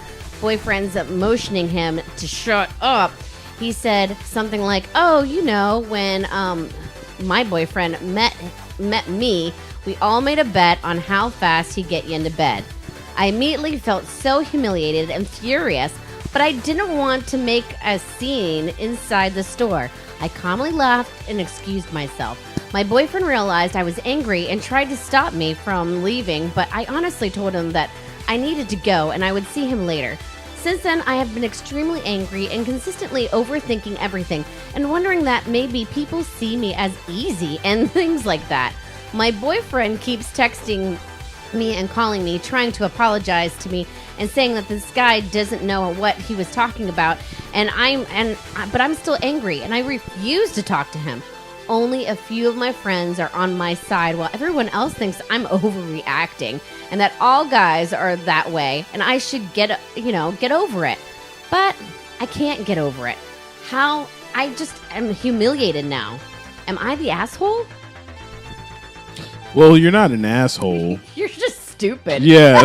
boyfriend's motioning him to shut up. He said something like, "Oh, you know, when my boyfriend met me, we all made a bet on how fast he'd get you into bed." I immediately felt so humiliated and furious, but I didn't want to make a scene inside the store. I calmly laughed and excused myself. My boyfriend realized I was angry and tried to stop me from leaving, but I honestly told him that I needed to go and I would see him later. Since then, I have been extremely angry and consistently overthinking everything and wondering that maybe people see me as easy and things like that. My boyfriend keeps texting me and calling me, trying to apologize to me and saying that this guy doesn't know what he was talking about, but I'm still angry and I refuse to talk to him. Only a few of my friends are on my side while everyone else thinks I'm overreacting and that all guys are that way and I should get over it. But I can't get over it. How? I just am humiliated now. Am I the asshole? Well, you're not an asshole. You're just stupid. Yeah.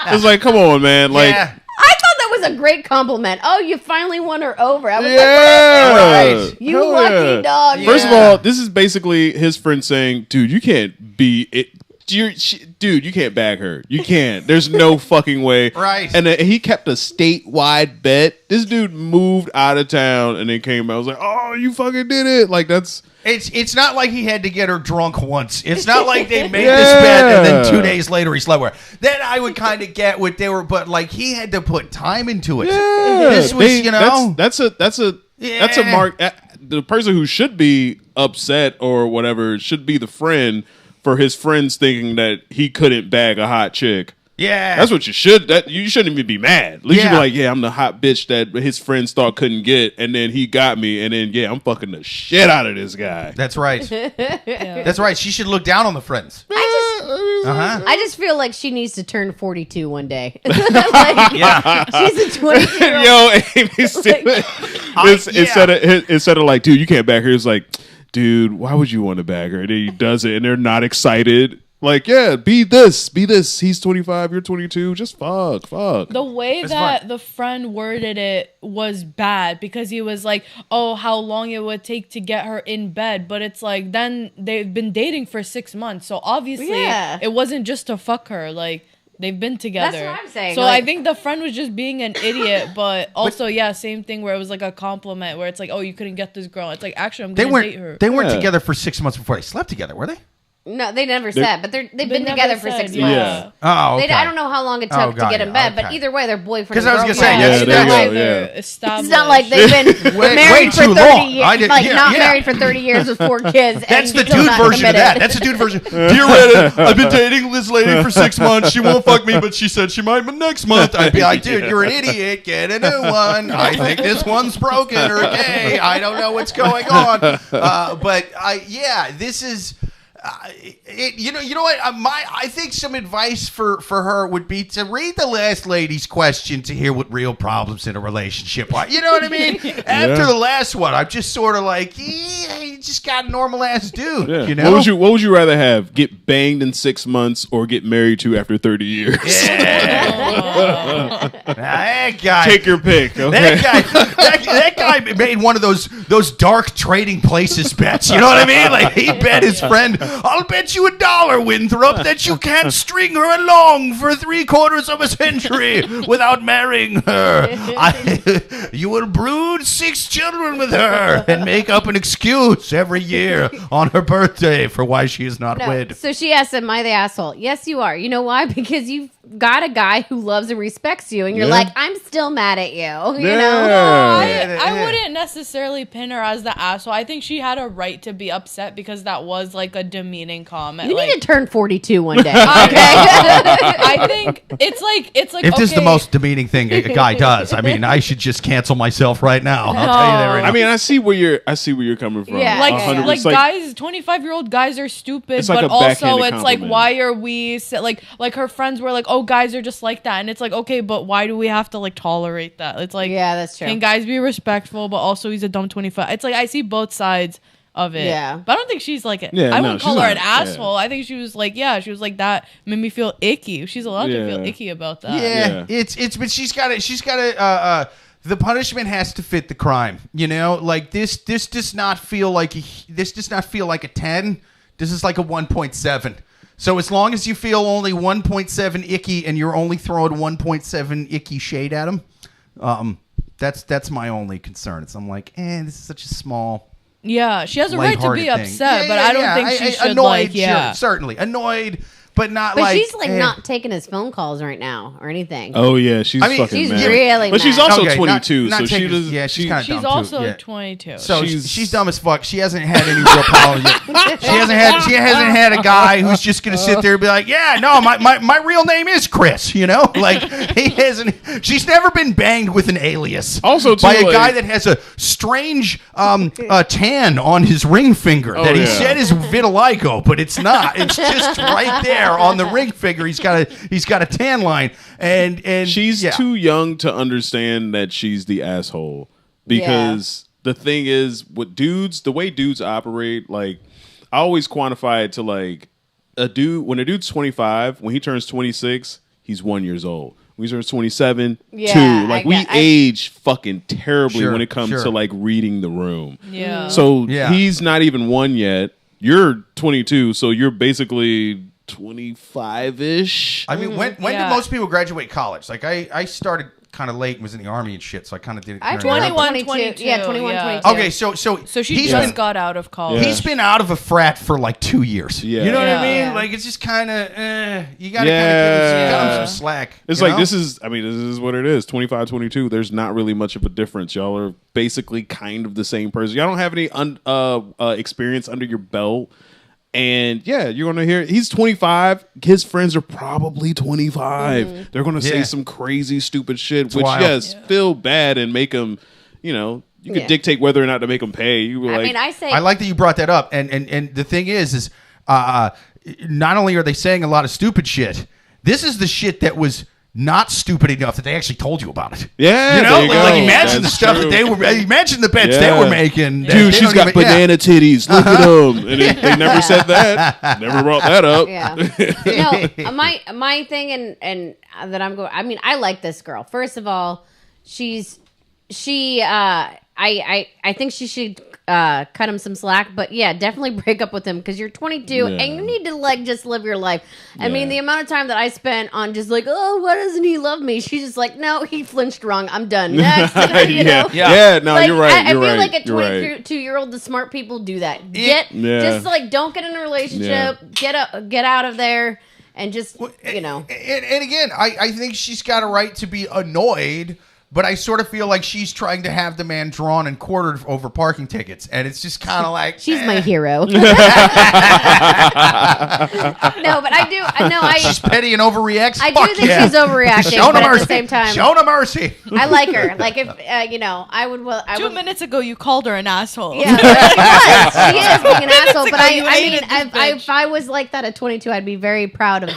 It's like, come on, man. Like, yeah. I thought that was a great compliment. Oh, you finally won her over. I was yeah. like, you lucky dog. First of all, this is basically his friend saying, dude, you can't be it. Dude, you can't bag her. You can't. There's no fucking way. Right. And he kept a statewide bet. This dude moved out of town and then came out. I was like, oh, you fucking did it. Like, that's... It's not like he had to get her drunk once. It's not like they made this bet and then 2 days later he slept with her. Then I would kind of get what they were, but like he had to put time into it. Yeah. This was, that's a mark. The person who should be upset or whatever should be the friend for his friends thinking that he couldn't bag a hot chick. Yeah. That's what you should. You shouldn't even be mad. At least you be like, yeah, I'm the hot bitch that his friends thought couldn't get, and then he got me, and then I'm fucking the shit out of this guy. That's right. That's right. She should look down on the friends. I just feel like she needs to turn 42 one day. She's a 22-year-old. Yo, Amy, instead of like, dude, you can't bag her. It's like, dude, why would you want to bag her? And then he does it, and they're not excited. Like, yeah, be this. He's 25, you're 22. Just fuck. The way that the friend worded it was bad because he was like, oh, how long it would take to get her in bed. But it's like, then they've been dating for 6 months. So obviously it wasn't just to fuck her. Like, they've been together. That's what I'm saying. So I think the friend was just being an idiot. But also, same thing where it was like a compliment where it's like, oh, you couldn't get this girl. It's like, actually, I'm going to date her. They weren't together for 6 months before they slept together, were they? No, they never said, but they've been together for 6 months. Yeah. Oh, okay. I don't know how long it took to get in bed, but either way, they're boyfriend and girlfriend. Because I was going to say, it's not like they've been married for 30 years, married for 30 years with 4 kids. That's the dude version of that. That's the dude version. Dear Reddit, I've been dating this lady for 6 months. She won't fuck me, but she said she might next month. I'd be like, dude, you're an idiot. Get a new one. I think this one's broken or gay. I don't know what's going on. This is... You know what? I think some advice for her would be to read the last lady's question to hear what real problems in a relationship are. You know what I mean? After the last one, I'm just sort of like, yeah, you just got a normal ass dude. Yeah. You know? What would you rather have? Get banged in 6 months or get married to after 30 years? Yeah. That guy. Take your pick. Okay. That guy made one of those dark trading places bets. You know what I mean? Like he bet his friend, I'll bet you $1, Winthrop, that you can't string her along for 3/4 of a century without marrying her. You will brood 6 children with her and make up an excuse every year on her birthday for why she is not wed. So she asked, am I the asshole? Yes, you are. You know why? Because you've got a guy who loves and respects you, and you're like, I'm still mad at you. You know? I wouldn't necessarily pin her as the asshole. I think she had a right to be upset because that was like a demeaning comment. You need to turn 42 one day. Okay. I think it's like if this is the most demeaning thing a guy does, I mean, I should just cancel myself right now. I'll tell you that right now. I mean, I see where you're coming from. Yeah. Like guys, 25-year-old guys are stupid, it's like but a also backhanded it's like, compliment. why are we like her friends were like, oh, guys are just like that, and it's like, okay, but why do we have to like tolerate that? It's like, yeah, that's true. Can guys be respectful, but also he's a dumb 25? It's like I see both sides of it. Yeah. But I don't think she's like it. Yeah, I no, wouldn't call she's her not- an asshole. I think she was like, that made me feel icky. She's allowed to feel icky about that. Yeah, it's but she's got to the punishment has to fit the crime. You know, like this does not feel like a 10. This is like a 1.7. So as long as you feel only 1.7 icky and you're only throwing 1.7 icky shade at him, that's my only concern. It's I'm like, this is such a small. Yeah, she has a right to be lighthearted upset, thing. but I don't think she should annoyed, like, sure, certainly annoyed, but not But like. she's like not taking his phone calls right now or anything. Oh yeah, she's I mean, fucking she's mad. really But she's mad. also Okay, 22, not so she taking- does. yeah, she's kinda she's dumb too, also yeah. 22. So She's- she's dumb as fuck. She hasn't had any real problems. She hasn't had a guy who's just gonna sit there and be like, yeah, no, my real name is Chris. You know, like he hasn't. She's never been banged with an alias. Also, too, by a like- guy that has a strange tan on his ring finger that he said is vitiligo, but it's not. It's just right there on the ring finger. He's got a tan line, and She's too young to understand that she's the asshole because the thing is, the way dudes operate, like I always quantify it to like when a dude's 25, when he turns 26, he's 1 year old. When he turns 27, 2. Like we age fucking terribly when it comes to like reading the room. Yeah. So he's not even 1 yet. You're 22, so you're basically 25-ish. I mean, when did most people graduate college? Like I started kind of late and was in the army and shit, so I kind of did it. I here and there. 21, 22. Yeah, 21, yeah. 22. Okay, So she he's just been, got out of college. he's been out of a frat for like 2 years. Yeah. You know what I Yeah. mean? Yeah. Like it's just kind of you got to cut him some slack. It's you like know? this is what it is. 25, 22. There's not really much of a difference. Y'all are basically kind of the same person. Y'all don't have any experience under your belt. And yeah, you're going to hear he's 25. His friends are probably 25. Mm-hmm. They're going to say some crazy, stupid shit, which wild. feel bad and make them, you could dictate whether or not to make them pay. You were I like that you brought that up. And the thing is not only are they saying a lot of stupid shit, this is the shit that was not stupid enough that they actually told you about it. Yeah, you know, there you like go. imagine the That's stuff true. that they were. Imagine the bets they were making. Dude, she's got banana titties. Look at them. And they never said that. Never brought that up. Yeah. No, my thing and that I'm going. I mean, I like this girl. First of all, I think she should cut him some slack, but yeah, definitely break up with him because you're 22 and you need to like just live your life. I mean, the amount of time that I spent on just like, oh, why doesn't he love me? She's just like, no, he flinched wrong. I'm done. Next, you know? No, Like, you're right. I You're feel right. like at You're right. 22-year-old, the smart people do that. Yeah. Just like don't get in a relationship. Get out of there. And just, And again, I think she's got a right to be annoyed but I sort of feel like she's trying to have the man drawn and quartered over parking tickets, and it's just kind of like She's my hero. No, but I do. she's petty and overreacts. I do think she's overreacting, but at the same time, show no mercy. I like her. Like if I would. Well, 2 minutes ago, you called her an asshole. Yeah, she is being an asshole. But ago, you I mean, hated this bitch. if I was like that at 22, I'd be very proud of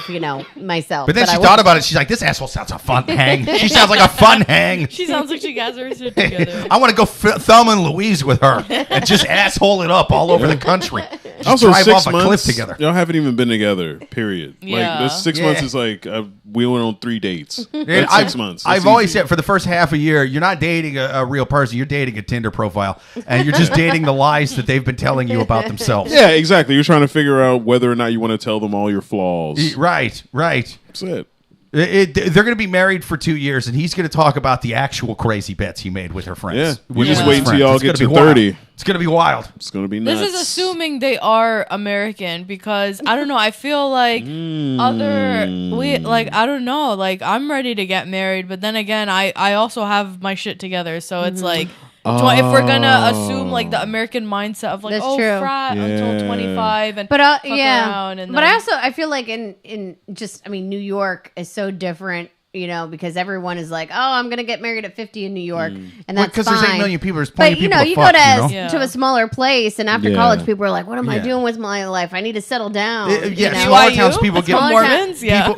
myself. But then she I thought about it. She's like, this asshole sounds a fun hang. She sounds like a fun hang. She sounds like she has her shit together. I want to go Thelma and Louise with her and just asshole it up all over the country. Just Also, drive 6 off a cliff months together. y'all haven't even been together. Period. Yeah. Like this 6 months is like we went on 3 dates. And That's 6 months. I've That's always easy. said for the first half a year, you're not dating a real person. You're dating a Tinder profile, and you're just dating the lies that they've been telling you about themselves. Yeah, exactly. You're trying to figure out whether or not you want to tell them all your flaws. Right. That's it. They're going to be married for 2 years, and he's going to talk about the actual crazy bets he made with her friends. Yeah. With We just his wait until friends. y'all It's get gonna to be wild. 30. It's going to be wild. It's gonna be nuts. This is assuming they are American because I don't know. I feel like I don't know. Like I'm ready to get married, but then again, I also have my shit together. So it's like, if we're gonna assume like the American mindset of like, That's oh, true. frat until 25, and But fuck yeah, around and but then- I feel like in New York is so different, because everyone is like, oh, I'm gonna get married at 50 in New York, and that's Because fine. there's 8 million people. There's plenty But of people you to go fuck, to Yeah. to a smaller place, and after Yeah. college, people are like, "What am I Yeah. doing with my life? I need to settle down." Yeah, you know? smaller BYU? towns people That's get from Mormons. Yeah.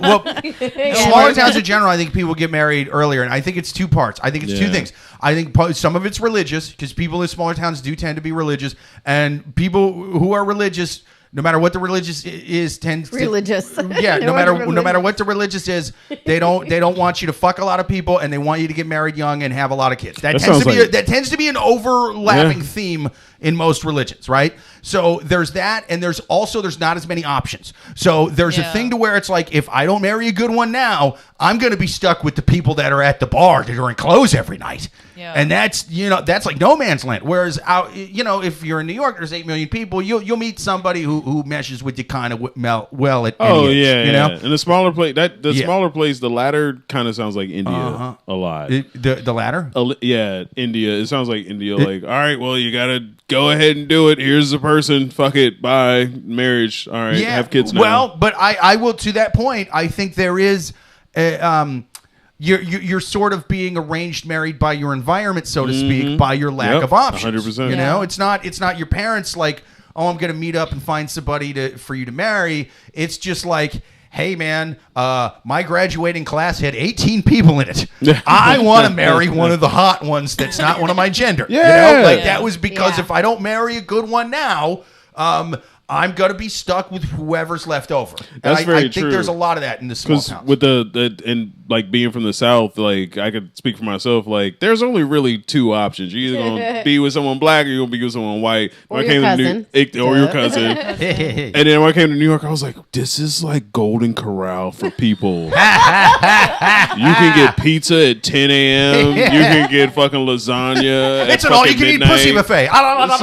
Smaller towns in general, I think people get married earlier, and I think it's 2 parts. I think it's 2 Yeah. things. I think some of it's religious because people in smaller towns do tend to be religious, and people who are religious, no matter what the religious is, tends Religious. to yeah. They no want matter religious. what the religious is, they don't want you to fuck a lot of people, and they want you to get married young and have a lot of kids. That tends to be an overlapping theme in most religions, right? So there's that, and there's not as many options. So there's a thing to where it's like, if I don't marry a good one now, I'm going to be stuck with the people that are at the bar that are in clothes every night. Yeah. And that's like no man's land. Whereas out, if you're in New York, there's 8 million people. You'll meet somebody who meshes with you kind of well at any age, yeah. And the smaller place, smaller place, the latter kind of sounds like India a lot. The latter. Yeah, India. It sounds like India. Like, all right, well, you gotta go ahead and do it. Here's the person. Fuck it. Bye. Marriage. All right. Have kids now. Well, but I will, to that point, I think there is you're sort of being arranged married by your environment, so to speak, by your lack of options. 100%. It's not your parents like, oh, I'm going to meet up and find somebody for you to marry. It's just like, hey man, my graduating class had 18 people in it. I want to marry one of the hot ones that's not one of my gender. That was because if I don't marry a good one now, I'm gonna be stuck with whoever's left over. That's very I think true. there's a lot of that in the small Because towns. with and like being from the South, like I could speak for myself. Like there's only really 2 options. You're either gonna be with someone black or you're gonna be with someone white. Or your cousin. Or your cousin. And then when I came to New York, I was like, this is like Golden Corral for people. You can get pizza at 10 a.m. You can get fucking lasagna. It's at an fucking all-you-can-eat midnight. pussy buffet. This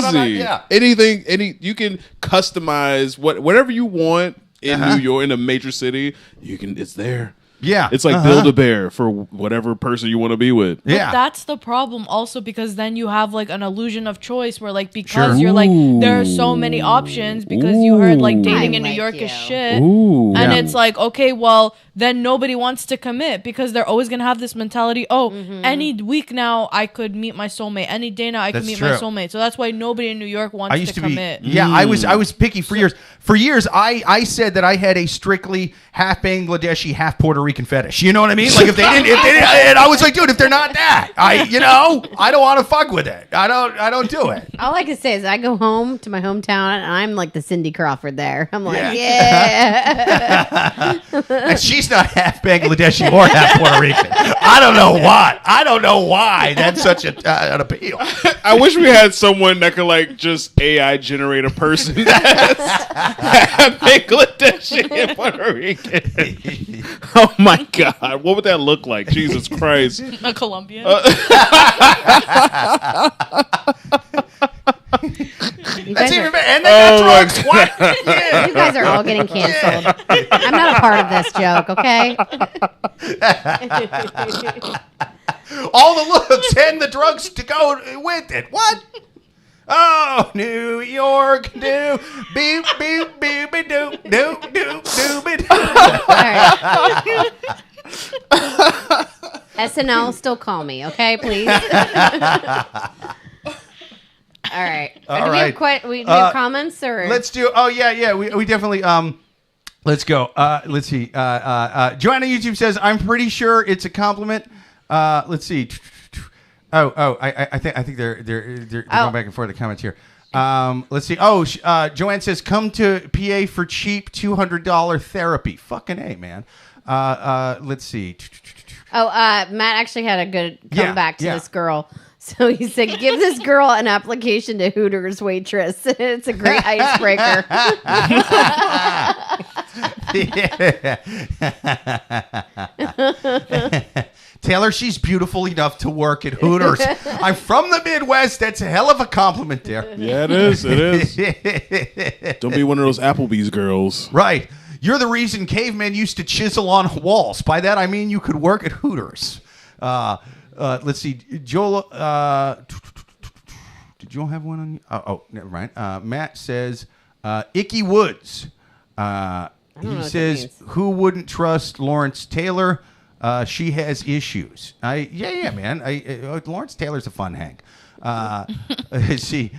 is crazy. Yeah. Anything, you can customize whatever you want in New York, in a major city. It's there. Yeah. It's like Build-A-Bear for whatever person you want to be with. But Yeah. that's the problem also, because then you have like an illusion of choice where like, because Sure. you're like, there are so many options because you heard like dating in New I York like is you. shit. Ooh. And Yeah. it's like, okay, well, then nobody wants to commit because they're always going to have this mentality, any week now I could meet my soulmate. Any day now I could That's meet true. my soulmate. So that's why nobody in New York wants I used to be, commit. I was picky for years. For years, I said that I had a strictly half Bangladeshi, half Puerto Rican fetish. You know what I mean? Like if they didn't, and I was like, dude, if they're not that, I don't want to fuck with it. I don't do it. All I can say is I go home to my hometown, and I'm like the Cindy Crawford there. I'm like, Yeah. yeah. And she's not half Bangladeshi or half Puerto Rican. I don't know why that's such an appeal. I wish we had someone that could like just AI generate a person that's Bangladeshi and Puerto Rican. Oh my God. What would that look like? Jesus Christ. A Colombian. You That's guys even are- better. And they got drugs. What? Yeah. You guys are all getting canceled. I'm not a part of this joke, okay? All the looks and the drugs to go with it. What? Oh, New York, do beep beep beep do do do do do. All right. SNL, still call me, okay, please. All right. All do right. we have comments or? Let's do. Oh yeah. We definitely. Let's go. Let's see. Joanna YouTube says, "I'm pretty sure it's a compliment." Let's see. I think they're going back and forth the comments here. Let's see. Joanne says, "Come to PA for cheap $200 therapy." Fucking A, man. Let's see. Matt actually had a good comeback to this girl. So he said, "Give this girl an application to Hooters waitress. It's a great icebreaker." Taylor, she's beautiful enough to work at Hooters. I'm from the Midwest. That's a hell of a compliment there. Yeah, it is. It is. Don't be one of those Applebee's girls. Right. You're the reason cavemen used to chisel on walls. By that, I mean you could work at Hooters. Let's see. Joel, did Joel have one on you? Oh, never mind. Matt says, Icky Woods. He says, who wouldn't trust Lawrence Taylor? She has issues. Yeah, man. Lawrence Taylor's a fun hang. Let's see.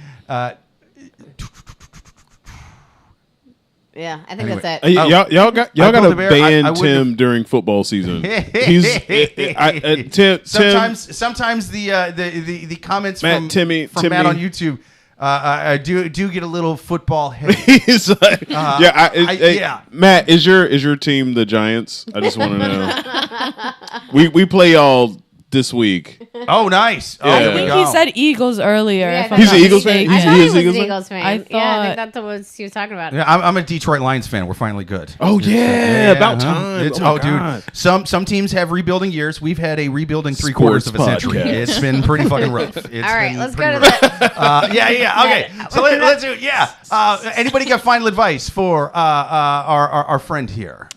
Yeah, I think that's it. Y'all got to ban Tim during football season. Sometimes the comments Matt, from Timmy. Matt on YouTube do get a little football heavy. He's like, Matt, is your team the Giants? I just want to know. We play y'all this week. Oh, nice. Yeah. I think he said Eagles earlier. Yeah, He's an Eagles fan? I thought he was an Eagles Eagles fan. I Yeah, I think that's what he was talking about. Yeah, I'm a Detroit Lions fan. We're finally good. Oh yeah, about time. Dude. Some teams have rebuilding years. We've had a rebuilding three-quarters of a century. It's been pretty fucking rough. All right, let's go to the. Okay, so let's do it. Yeah. Anybody got final advice for our friend here?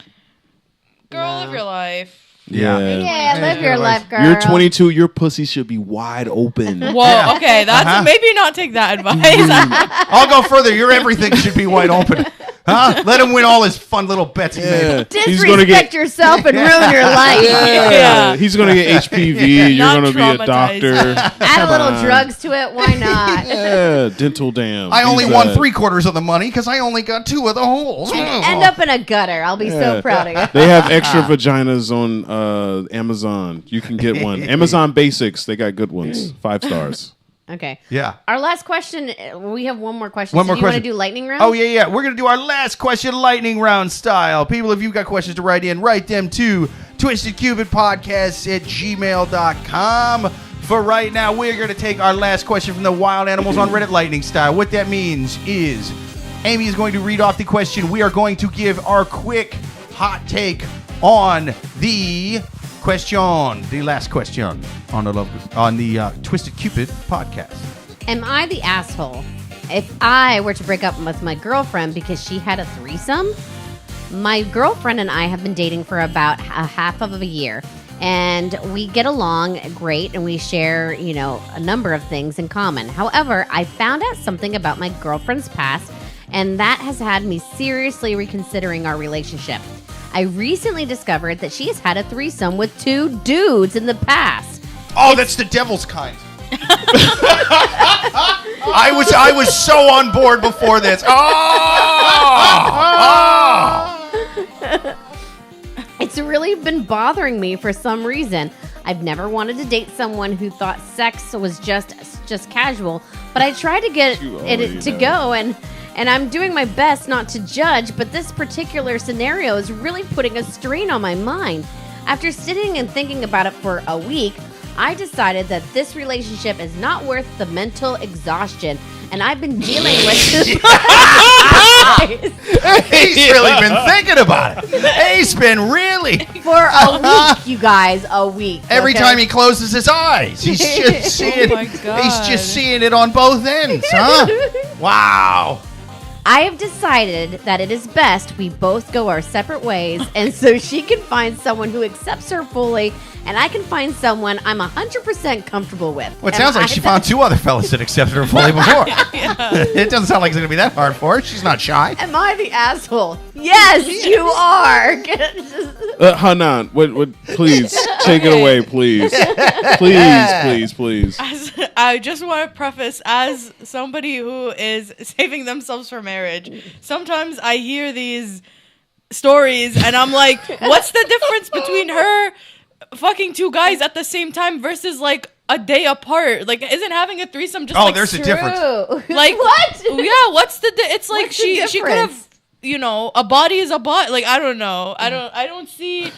Girl, live your life. Yeah, live your life, girl. You're 22. Your pussy should be wide open. Whoa, okay, that's maybe not take that advice. I'll go further. Your everything should be wide open. Huh? Let him win all his fun little bets he made. Disrespect yourself and ruin your life. Yeah. He's going to get HPV. You're going to be a doctor. Add a little drugs to it. Why not? Yeah, dental dam. I only won 3/4 of the money because I only got 2 of the holes. End up in a gutter. I'll be so proud of you. They have extra vaginas on Amazon. You can get one. Amazon Basics. They got good ones. 5 stars. Okay. Yeah. Our last question. We have one more question. One more question. You want to do lightning round? Oh, yeah. We're going to do our last question lightning round style. People, if you've got questions to write in, write them to twistedcupidpodcast@gmail.com. For right now, we're going to take our last question from the Wild Animals on Reddit lightning style. What that means is Amy is going to read off the question. We are going to give our quick hot take on the question, the last question on the Twisted Cupid podcast. Am I the asshole if I were to break up with my girlfriend because she had a threesome? My girlfriend and I have been dating for about a half of a year, and we get along great, and we share, a number of things in common. However, I found out something about my girlfriend's past, and that has had me seriously reconsidering our relationship. I recently discovered that she has had a threesome with 2 dudes in the past. Oh, that's the devil's kind. I was so on board before this. It's really been bothering me for some reason. I've never wanted to date someone who thought sex was just casual, but I tried to get it to go, and I'm doing my best not to judge, but this particular scenario is really putting a strain on my mind. After sitting and thinking about it for a week, I decided that this relationship is not worth the mental exhaustion, and I've been dealing with this. He's really been thinking about it. He's been really. For a week, you guys, a week. Every time he closes his eyes, he's just seeing he's just seeing it on both ends, huh? Wow. I have decided that it is best we both go our separate ways, and so she can find someone who accepts her fully and I can find someone I'm 100% comfortable with. Well, it And sounds like she found 2 other fellas that accepted her fully before. It doesn't sound like it's going to be that hard for her. She's not shy. Am I the asshole? Yes, you are. Hanan, please take it away, please. Please. I just want to preface, as somebody who is saving themselves for marriage, sometimes I hear these stories and I'm like, what's the difference between her fucking 2 guys at the same time versus like a day apart? Like, isn't having a threesome just like there's a difference. like What? Yeah, what's the it's like What's the she could have, difference? you know, a body is a body. Like, I don't know. I don't see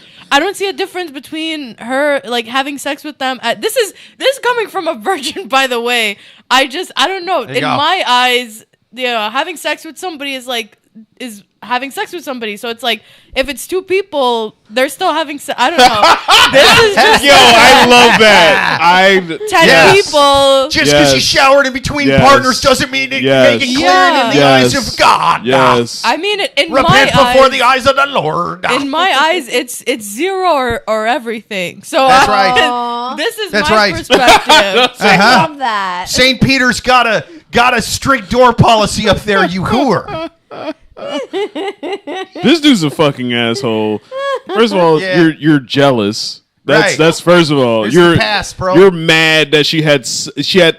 a difference between her like having sex with them. This is coming from a virgin, by the way. I don't know. In my eyes, you know, having sex with somebody is having sex with somebody. So it's like, if it's 2 people, they're still having sex. I don't know. This is just Yo, I love that. 10 people. Just because you showered in between partners doesn't mean it make it clear in the eyes of God. Yes. I mean, in Repent my before eyes, the eyes of the Lord. in my eyes, it's 0 or everything. So That's right. This is That's my right. perspective. I love that. St. Peter's got a strict door policy up there, you whore. This dude's a fucking asshole. First of all, Yeah. you're jealous. Right. That's first of all. There's You're the past, bro. You're mad that she had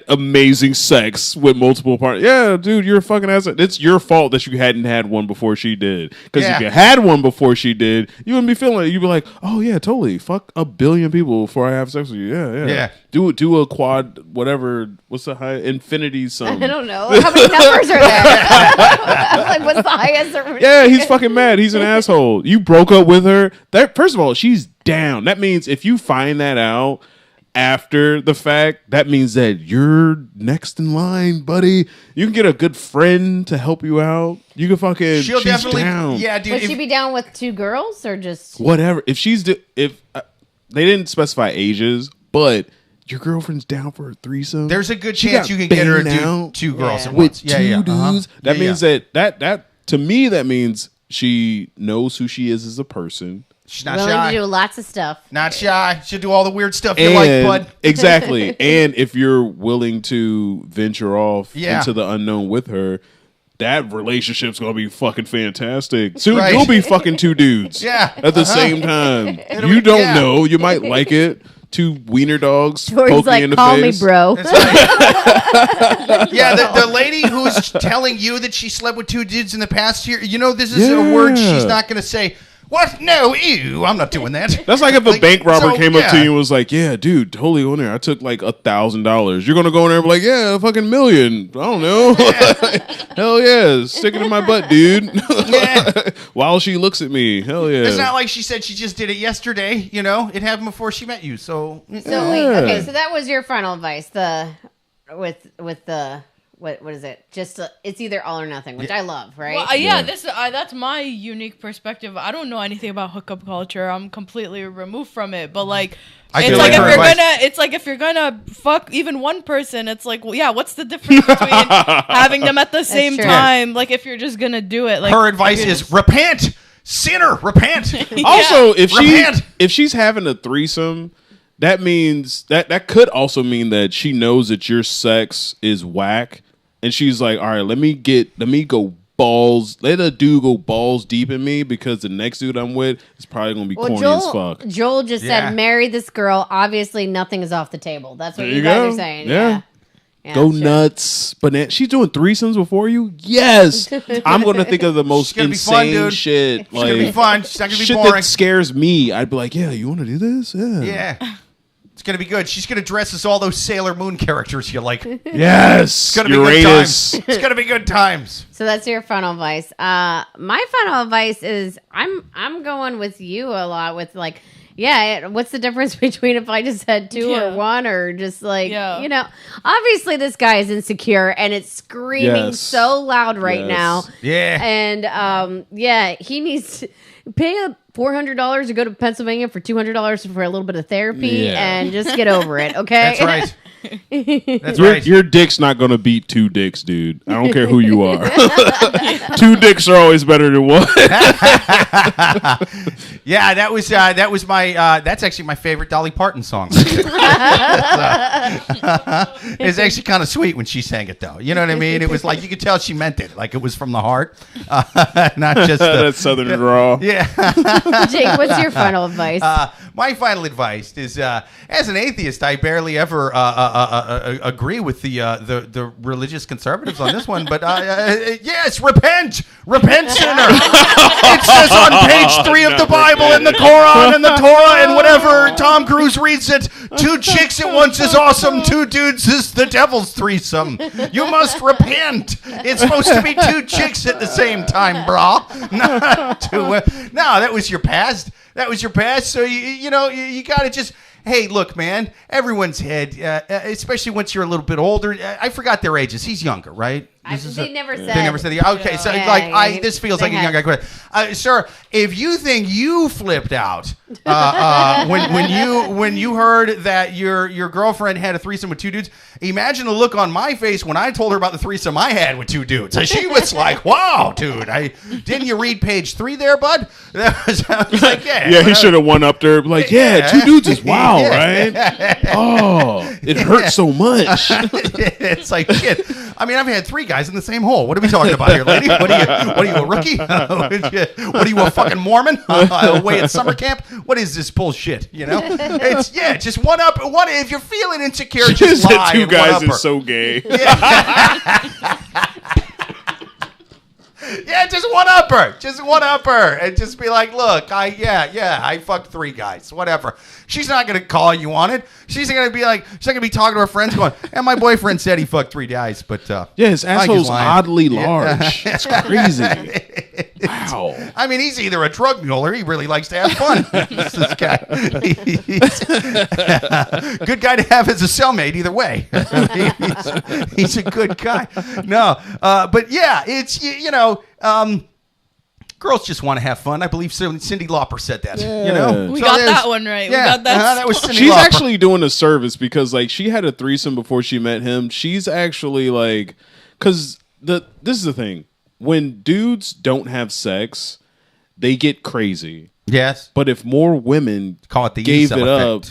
amazing sex with multiple partners. Yeah, dude, you're a fucking asshole. It's your fault that you hadn't had one before she did. Because if you had one before she did, you wouldn't be feeling it. You'd be like, oh yeah, totally. Fuck 1 billion people before I have sex with you. Yeah. Do a quad, whatever. What's the high infinity sum? I don't know. How many numbers are there? I was like, what's the highest? Yeah, he's fucking mad. He's an asshole. You broke up with her. First of all, she's down. That means if you find that out after the fact, that means that you're next in line, buddy. You can get a good friend to help you out. You can fucking. She'll she's definitely. down. Yeah, dude. Would she be down with 2 girls or just Whatever. If they didn't specify ages, but your girlfriend's down for a threesome. There's a good She chance got you can get her to banged do out 2 girls at with once. 2 dudes. That means yeah. that to me that means she knows who she is as a person. She's not willing shy. to do lots of stuff? Not shy. She'll do all the weird stuff you like, bud. Exactly. And if you're willing to venture off into the unknown with her, that relationship's gonna be fucking fantastic. Soon Right. you'll be fucking 2 dudes at the same time. You don't know. You might like it. 2 wiener dogs Tori's poking like, in the call face. me, bro. Yeah, the lady who's telling you that she slept with 2 dudes in the past year, you know, this is a word she's not going to say. What? No, ew, I'm not doing that. That's like if a bank robber came up to you yeah. and was like, yeah, dude, totally on there. I took like $1,000. You're going to go in there and be like, yeah, a fucking $1 million. I don't know. Hell yeah. Stick it in my butt, dude. Yeah. While she looks at me. Hell yeah. It's not like she said she just did it yesterday, you know? It happened before she met you, so... So wait, okay, so that was your final advice. What is it? Just it's either all or nothing, which I love, right? Well, that's my unique perspective. I don't know anything about hookup culture. I'm completely removed from it. But like, it's like if you're gonna fuck even one person, it's like, well, yeah, what's the difference between having them at the same time? Like, if you're just gonna do it, like, her advice is repent, sinner, repent. Also, if she's having a threesome, that means that could also mean that she knows that your sex is whack, and she's like, all right, let a dude go balls deep in me because the next dude I'm with is probably gonna be corny as fuck. Joel just said, marry this girl. Obviously, nothing is off the table. That's what There you you guys go. are saying. Yeah. Yeah, Go sure. nuts. But she's doing threesomes before you? Yes. I'm going to think of the most gonna be fun, insane dude. shit. It's going to be fun. She's not going to be shit boring. that scares me. I'd be like, yeah, you want to do this? Yeah. Yeah. It's going to be good. She's going to dress as all those Sailor Moon characters you like. It's Yes. going to be good times. It's going to be good times. So that's your final advice. My final advice is I'm going with you a lot with like, what's the difference between if I just had 2 or 1 or just like, you know, obviously this guy is insecure and it's screaming so loud right now. Yeah. And he needs to pay $400 to go to Pennsylvania for $200 for a little bit of therapy and just get over it. Okay. That's right. That's right. Your dick's not going to beat 2 dicks, dude. I don't care who you are. 2 dicks are always better than 1. Yeah, that was my that's actually my favorite Dolly Parton song. It's actually kind of sweet when she sang it, though. You know what I mean? It was like you could tell she meant it, like it was from the heart, not just that southern drawl. Yeah. Jake, what's your final advice? My final advice is, as an atheist, I barely ever agree with the religious conservatives on this one. But yes, repent, sinner. It says on page 3 of the Bible and the Quran and the Torah and whatever Tom Cruise reads it. 2 chicks at once is awesome. 2 dudes is the devil's threesome. You must repent. It's supposed to be 2 chicks at the same time, brah. No, that was your past. That was your past. So you gotta just. Hey, look, man. Everyone's head, especially once you're a little bit older. I forgot their ages. He's younger, right? They never said. They never said. Okay, so this feels like a young guy. Sir, if you think you flipped out when you heard that your girlfriend had a threesome with 2 dudes, imagine the look on my face when I told her about the threesome I had with 2 dudes. She was like, "Wow, dude! Didn't you read page 3 there, bud?" I was like, "Yeah." Yeah, he should have one-upped her. Like, yeah, 2 dudes is wow, right? Oh, it hurts so much. It's like shit. I mean, I've had 3 guys in the same hole. What are we talking about here, lady? What are you, a rookie? What are you, a fucking Mormon? Away at summer camp? What is this bullshit? You know? It's just one up. If you're feeling insecure, just lie. 2 guys is so gay. Yeah, just one up her, and just be like, look, I fucked 3 guys, whatever. She's not gonna call you on it. She's not gonna be talking to her friends going, and my boyfriend said he fucked 3 guys, but yeah, his asshole's oddly large. It's crazy. Wow. I mean, he's either a drug mule or he really likes to have fun. This guy. Good guy to have as a cellmate either way. He's a good guy. No, but yeah, it's girls just want to have fun. I believe Cyndi Lauper said that. Yeah. You know, we got that one right. Yeah, we got that. That was Cyndi She's Lauper. actually doing a service because like she had a threesome before she met him. She's actually like, because this is the thing. When dudes don't have sex, they get crazy. Yes. But if more women Call it the gave Issa it effect. up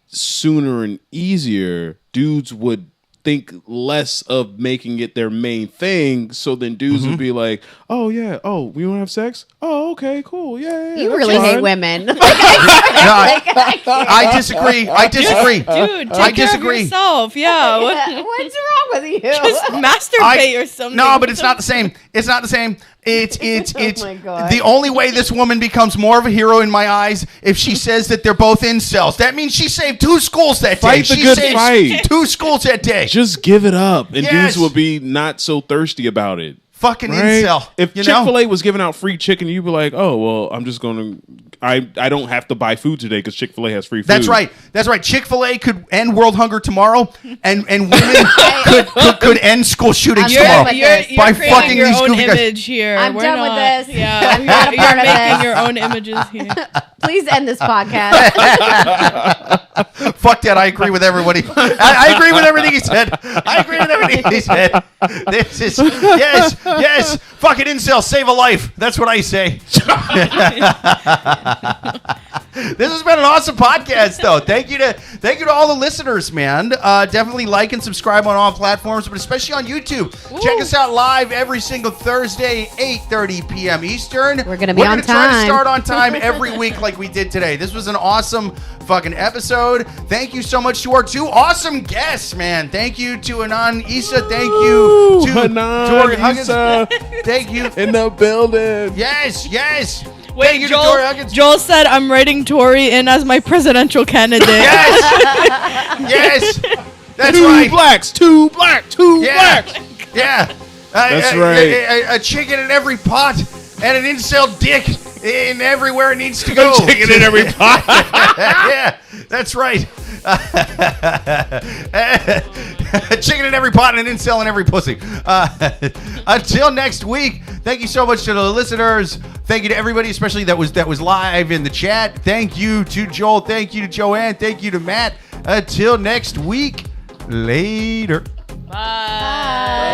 sooner and easier, dudes would think less of making it their main thing. So then dudes would be like, oh, yeah. Oh, we don't have sex? Oh, okay, cool. Yeah. You that's really fine. hate women. I disagree. Dude, take care of yourself. Yeah. What's wrong with you? Just masturbate or something. No, but it's not the same. It's not the same. It's Oh my God. the only way this woman becomes more of a hero in my eyes if she says that they're both incels. That means she saved 2 schools that day. Fight the She good saved fight. 2 schools that day. Just give it up, and Yes. dudes will be not so thirsty about it. Fucking Right? incel. If you know? Chick-fil-A was giving out free chicken, you'd be like, oh, well, I'm just going to... I don't have to buy food today because Chick-fil-A has free food. That's right. Chick-fil-A could end world hunger tomorrow, and women could end school shootings I'm tomorrow. done with You're this. By creating fucking your these own goofy guys. image here. I'm We're done with not- this. Yeah, I'm not a part of making this. your own images here. Please end this podcast. Fuck that. I agree with everybody. I agree with everything he said. This is, yes. Fucking incel, save a life. That's what I say. This has been an awesome podcast, though. Thank you to all the listeners, man. Definitely like and subscribe on all platforms, but especially on YouTube. Check us out live every single Thursday, 8:30 p.m. Eastern. We're gonna be on We're gonna try to time. start on time every week like we did today. This was an awesome fucking episode. Thank you so much to our 2 awesome guests, man. Thank you to Hanan, Issa. Thank you to Hanan, Torrey, Huggins. Issa. Thank you. In the building. Yes. Wait, Thank you to Torrey Huggins. Joel said I'm writing Torrey in as my presidential candidate. Yes. That's 2 right. blacks, 2 black, 2 Yeah. blacks. Yeah. That's right. A chicken in every pot and an incel dick in everywhere it needs to go. Chicken in every pot. Yeah, that's right. A chicken in every pot and an incel in every pussy. Until next week, thank you so much to the listeners. Thank you to everybody, especially that was live in the chat. Thank you to Joel. Thank you to Joanne. Thank you to Matt. Until next week, later. Bye.